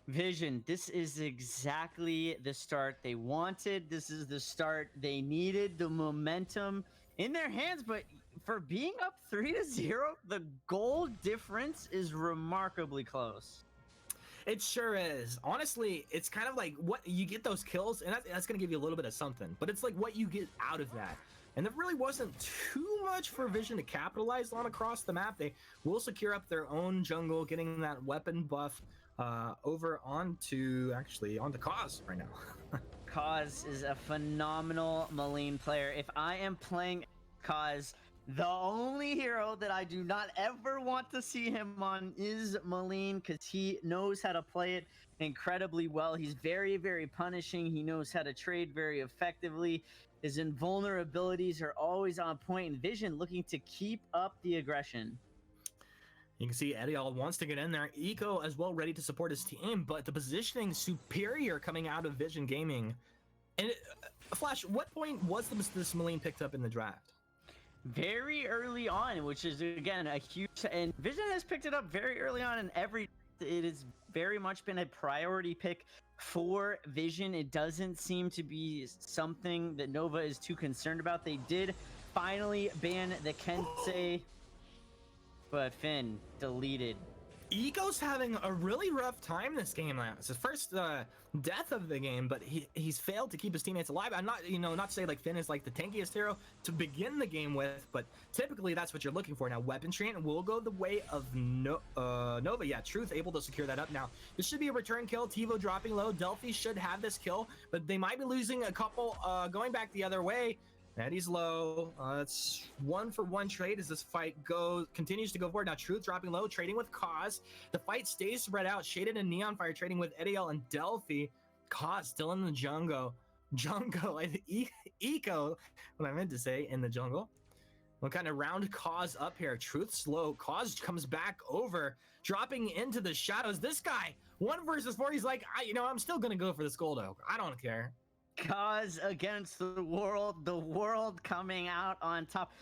Vision, this is exactly the start they wanted. This is the start they needed. The momentum in their hands, but for being up 3-0, the goal difference is remarkably close. It sure is. Honestly, it's kind of like what you get those kills, and that's going to give you a little bit of something, but it's like what you get out of that. And there really wasn't too much for Vision to capitalize on across the map. They will secure up their own jungle, getting that weapon buff over onto Cause right now. Cause is a phenomenal Malign player. If I am playing Cause, The only hero that I do not ever want to see him on is Maline, because he knows how to play it incredibly well. He's very, very punishing. He knows how to trade very effectively. His invulnerabilities are always on point, and Vision looking to keep up the aggression. You can see Edial wants to get in there. Eco as well, ready to support his team, but the positioning superior coming out of Vision Gaming. And Flash, what point was this Maline picked up in the draft? Very early on, which is again a huge, and Vision has picked it up very early on in it has very much been a priority pick for Vision. It doesn't seem to be something that Nova is too concerned about. They did finally ban the Kensei, but Finn deleted. Eco's having a really rough time this game now. It's his first death of the game, but he's failed to keep his teammates alive. I'm not, not to say like Finn is like the tankiest hero to begin the game with, but typically that's what you're looking for. Now, Weapon Treant will go the way of Nova. Yeah, Truth able to secure that up now. This should be a return kill. TiVo dropping low. Delphi should have this kill, but they might be losing a couple going back the other way. Eddie's low. It's 1-for-1 trade as this fight continues to go forward. Now Truth dropping low, trading with Cause. The fight stays spread out. Shaded and Neon Fire trading with Ediel and Delphi. Cause still in the jungle. Eco, what I meant to say, in the jungle. We'll kind of round Cause up here. Truth slow. Cause comes back over, dropping into the shadows. This guy, 1 versus 4. He's like, I'm still gonna go for this gold oak. I don't care. Cause against the world coming out on top.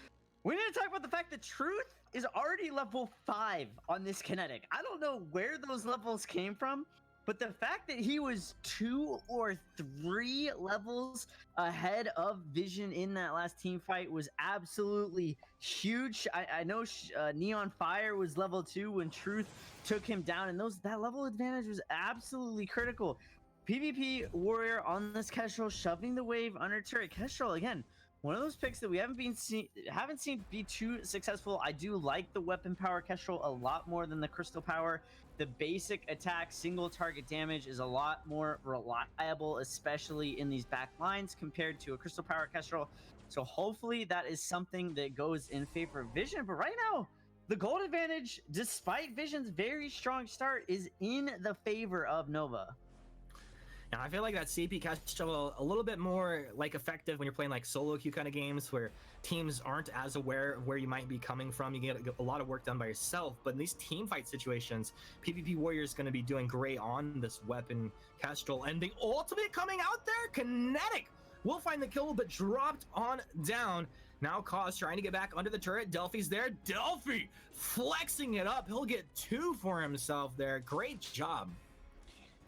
We need to talk about the fact that Truth is already level 5 on this kinetic. I don't know where those levels came from, but the fact that he was 2 or 3 levels ahead of Vision in that last team fight was absolutely huge. I know Neon Fire was level 2 when Truth took him down, and that level advantage was absolutely critical. PvP Warrior on this Kestrel, shoving the wave under turret. Kestrel, again, one of those picks that we haven't seen be too successful. I do like the weapon power Kestrel a lot more than the crystal power. The basic attack, single target damage is a lot more reliable, especially in these back lines compared to a crystal power Kestrel. So hopefully that is something that goes in favor of Vision. But right now, the gold advantage, despite Vision's very strong start, is in the favor of Nova. Now, I feel like that CP Kestrel a little bit more like effective when you're playing like solo queue kind of games where teams aren't as aware of where you might be coming from. You get a lot of work done by yourself, but in these team fight situations, PvP Warrior is going to be doing great on this weapon Kestrel. And the ultimate coming out there, Kinetic will find the kill, but dropped on down. Now Cause trying to get back under the turret. Delphi's there. Delphi flexing it up. He'll get 2 for himself there. Great job.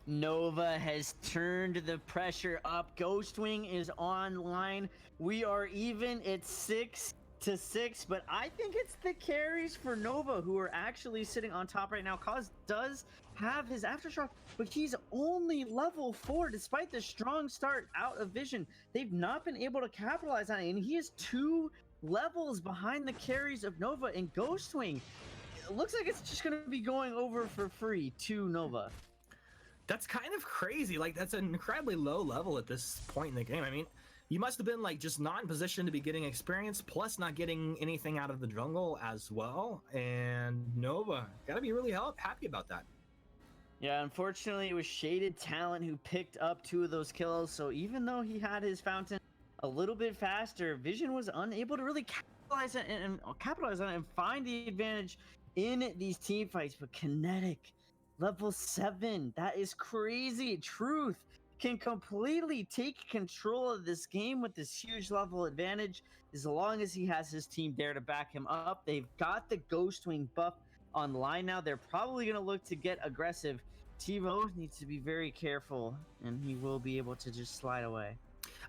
Nova has turned the pressure up. Ghostwing is online. We are even at 6-6, but I think it's the carries for Nova who are actually sitting on top right now. Cause does have his Aftershock, but he's only level 4 despite the strong start out of Vision. They've not been able to capitalize on it, and he is 2 levels behind the carries of Nova. And Ghostwing, it looks like it's just going to be going over for free to Nova. That's kind of crazy. Like, that's an incredibly low level at this point in the game. I mean, you must have been like just not in position to be getting experience, plus not getting anything out of the jungle as well. And Nova gotta be really happy about that. Yeah, unfortunately, it was Shaded Talent who picked up 2 of those kills. So even though he had his fountain a little bit faster, Vision was unable to really capitalize on it and find the advantage in these team fights. But Kinetic, level 7, that is crazy. Truth can completely take control of this game with this huge level advantage as long as he has his team there to back him up. They've got the Ghostwing buff online now. They're probably going to look to get aggressive. TiVo needs to be very careful, and he will be able to just slide away.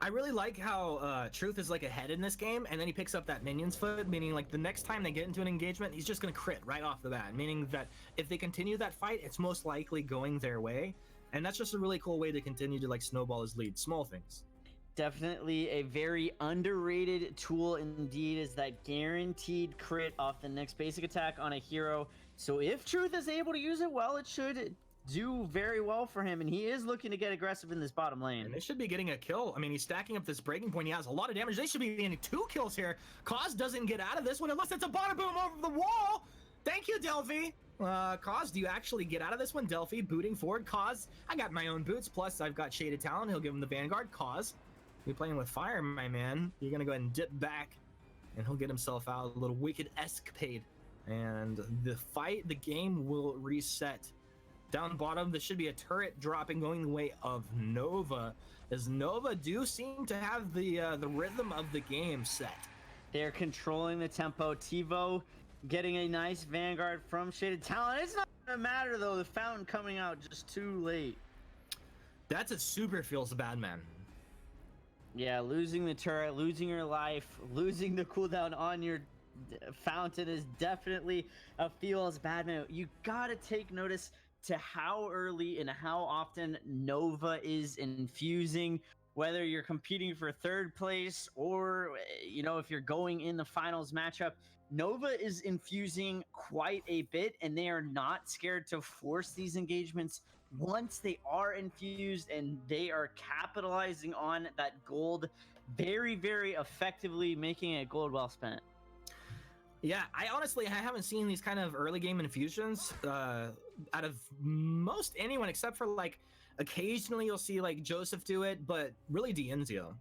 I really like how Truth is like ahead in this game, and then he picks up that minion's foot, meaning like the next time they get into an engagement, he's just going to crit right off the bat, meaning that if they continue that fight, it's most likely going their way. And that's just a really cool way to continue to like snowball his lead. Small things. Definitely a very underrated tool indeed, is that guaranteed crit off the next basic attack on a hero. So if Truth is able to use it well, it should do very well for him, and he is looking to get aggressive in this bottom lane. And they should be getting a kill. I mean, he's stacking up this breaking point. He has a lot of damage. They should be getting 2 kills here. Kaz doesn't get out of this one unless it's a bada boom over the wall. Thank you, Delphi. Kaz, do you actually get out of this one? Delphi booting forward. Kaz, I got my own boots. Plus, I've got Shaded Talon. He'll give him the Vanguard. Kaz, you're playing with fire, my man. You're going to go ahead and dip back, and he'll get himself out a little wicked escapade. And the fight, the game will reset. Down bottom, there should be a turret dropping going the way of Nova, as Nova do seem to have the rhythm of the game set. They're controlling the tempo. TiVo getting a nice Vanguard from Shaded Talon. It's not gonna matter though, the fountain coming out just too late. That's a super feels bad, man. Yeah, losing the turret, losing your life, losing the cooldown on your fountain is definitely a feels bad, man. You gotta take notice to how early and how often Nova is infusing, whether you're competing for 3rd place or, you know, if you're going in the finals matchup. Nova is infusing quite a bit, and they are not scared to force these engagements once they are infused, and they are capitalizing on that gold very, very effectively, making it gold well spent. Yeah, I haven't seen these kind of early game infusions out of most anyone, except for like occasionally you'll see like Joseph do it, but really Dienzio.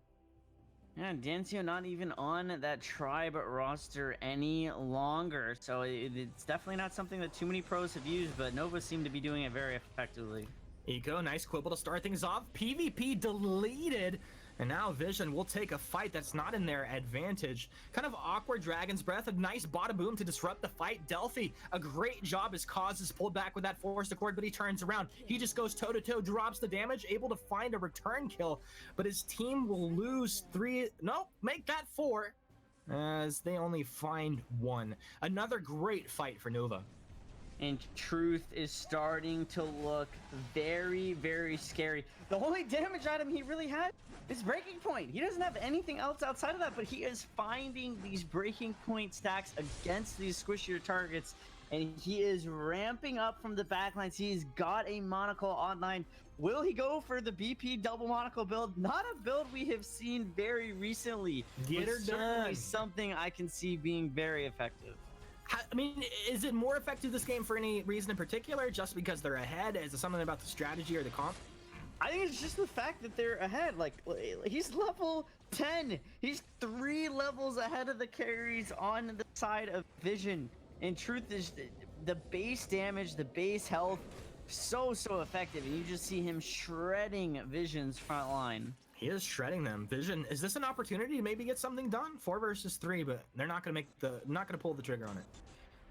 Yeah, Dancio not even on that tribe roster any longer, so it's definitely not something that too many pros have used, but Nova seem to be doing it very effectively. Eco, nice quibble to start things off. PvP deleted, and now Vision will take a fight that's not in their advantage. Kind of awkward Dragon's Breath, a nice bada boom to disrupt the fight. Delphi, a great job as Kaz is pulled back with that forced accord, but he turns around. He just goes toe-to-toe, drops the damage, able to find a return kill, but his team will lose 3, no, make that 4, as they only find 1. Another great fight for Nova. And Truth is starting to look very, very scary. The only damage item he really had is Breaking Point. He doesn't have anything else outside of that, but he is finding these Breaking Point stacks against these squishier targets, and he is ramping up from the backlines. He's got a monocle online. Will he go for the BP double monocle build? Not a build we have seen very recently. Get her certainly done. something I can see being very effective. I mean, is it more effective this game for any reason in particular? Just because they're ahead? Is it something about the strategy or the comp? I think it's just the fact that they're ahead. Like, he's level 10. He's 3 levels ahead of the carries on the side of Vision. And Truth is the base damage, the base health, so effective. And you just see him shredding Vision's front line. He is shredding them. Vision, is this an opportunity to maybe get something done? 4 versus 3, but they're not gonna pull the trigger on it.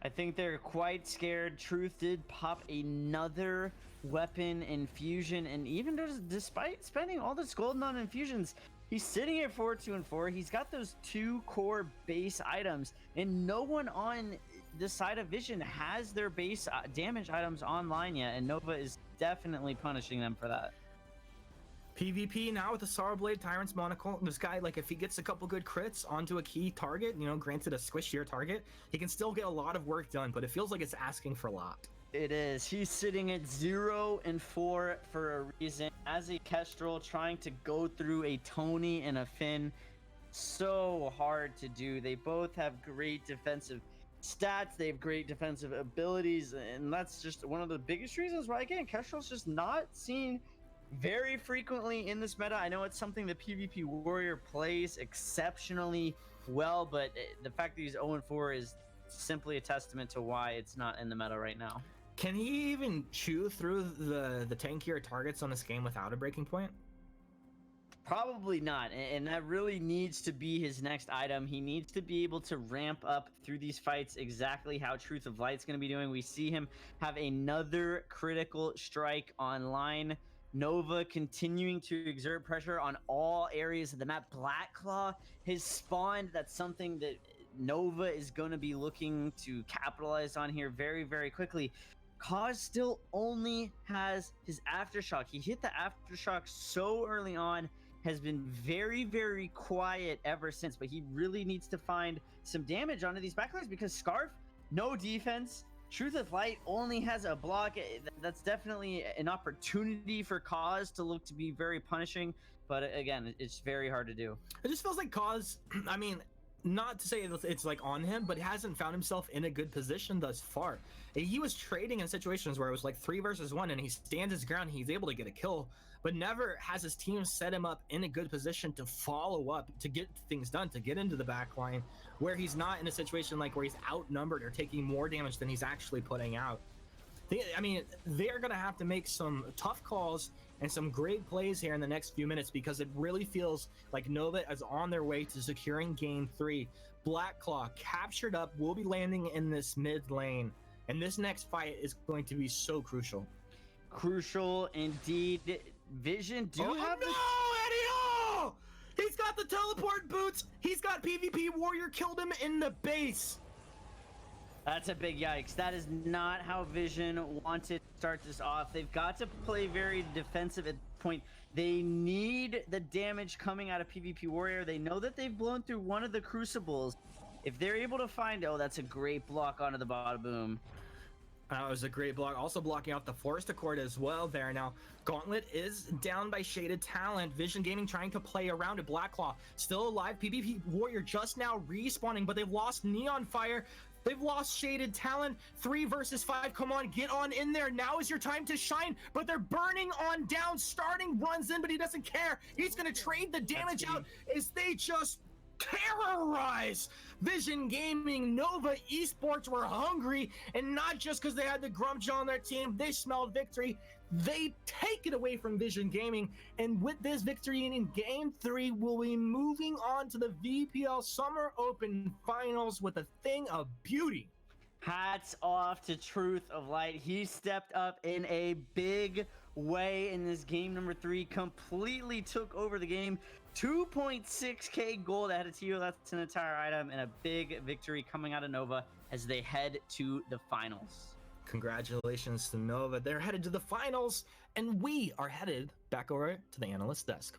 I think they're quite scared. Truth did pop another weapon infusion, and even despite spending all this golden on infusions, he's sitting at 4, 2, and 4. He's got those 2 core base items, and no one on the side of Vision has their base damage items online yet, and Nova is definitely punishing them for that. PvP now with the Sorrow Blade Tyrant's Monocle. This guy, like, if he gets a couple good crits onto a key target, you know, granted a squishier target, he can still get a lot of work done, but it feels like it's asking for a lot. It is. He's sitting at 0 and 4 for a reason. As a Kestrel, trying to go through a Tony and a Finn, so hard to do. They both have great defensive stats. They have great defensive abilities, and that's just one of the biggest reasons why, again, Kestrel's just not seen very frequently in this meta. I know it's something the PvP Warrior plays exceptionally well, but the fact that he's 0-4 is simply a testament to why it's not in the meta right now. Can he even chew through the tankier targets on this game without a breaking point? Probably not, and that really needs to be his next item. He needs to be able to ramp up through these fights exactly how Truth of Light's going to be doing. We see him have another critical strike online. Nova continuing to exert pressure on all areas of the map. Black Claw has spawned. That's something that Nova is going to be looking to capitalize on here very, very quickly. Kaz still only has his Aftershock. He hit the Aftershock so early on, has been very, very quiet ever since, but he really needs to find some damage onto these backlines because Scarf, no defense, Truth of Light only has a block. That's definitely an opportunity for Cause to look to be very punishing, but again, it's very hard to do. It just feels like Cause, I mean, not to say it's like on him, but he hasn't found himself in a good position thus far. He was trading in situations where it was like 3 versus 1 and he stands his ground, he's able to get a kill, but never has his team set him up in a good position to follow up, to get things done, to get into the back line, where he's not in a situation like where he's outnumbered or taking more damage than he's actually putting out. I mean, they're going to have to make some tough calls and some great plays here in the next few minutes, because it really feels like Nova is on their way to securing game 3. Black Claw captured up, will be landing in this mid lane, and this next fight is going to be so crucial. Crucial indeed. Vision do have no, Eddie! He's got the teleport boots. He's got PvP Warrior killed him in the base. That's a big yikes. That is not how Vision wanted to start this off. They've got to play very defensive at this point. They need the damage coming out of PvP Warrior. They know that they've blown through one of the Crucibles. If they're able to find... Oh, that's a great block onto the bada boom. That was a great block. Also blocking off the Forest Accord as well there. Now, Gauntlet is down by Shaded Talent. Vision Gaming trying to play around it. Blackclaw still alive. PvP Warrior just now respawning, but they've lost Neon Fire. They've lost Shaded Talent. 3 versus 5. Come on, get on in there. Now is your time to shine, but they're burning on down. Starting runs in, but he doesn't care. He's going to trade the damage out as they just terrorize Vision Gaming. Nova Esports were hungry, and not just because they had the Grumch on their team. They smelled victory. They take it away from Vision Gaming, and with this victory in game 3, we'll be moving on to the VPL Summer Open Finals with a thing of beauty. Hats off to Truth of Light. He stepped up in a big way in this game number 3, completely took over the game. 2.6k gold ahead of Tio. That's an entire item, and a big victory coming out of Nova as they head to the finals. Congratulations to Nova. They're headed to the finals, and we are headed back over to the analyst desk.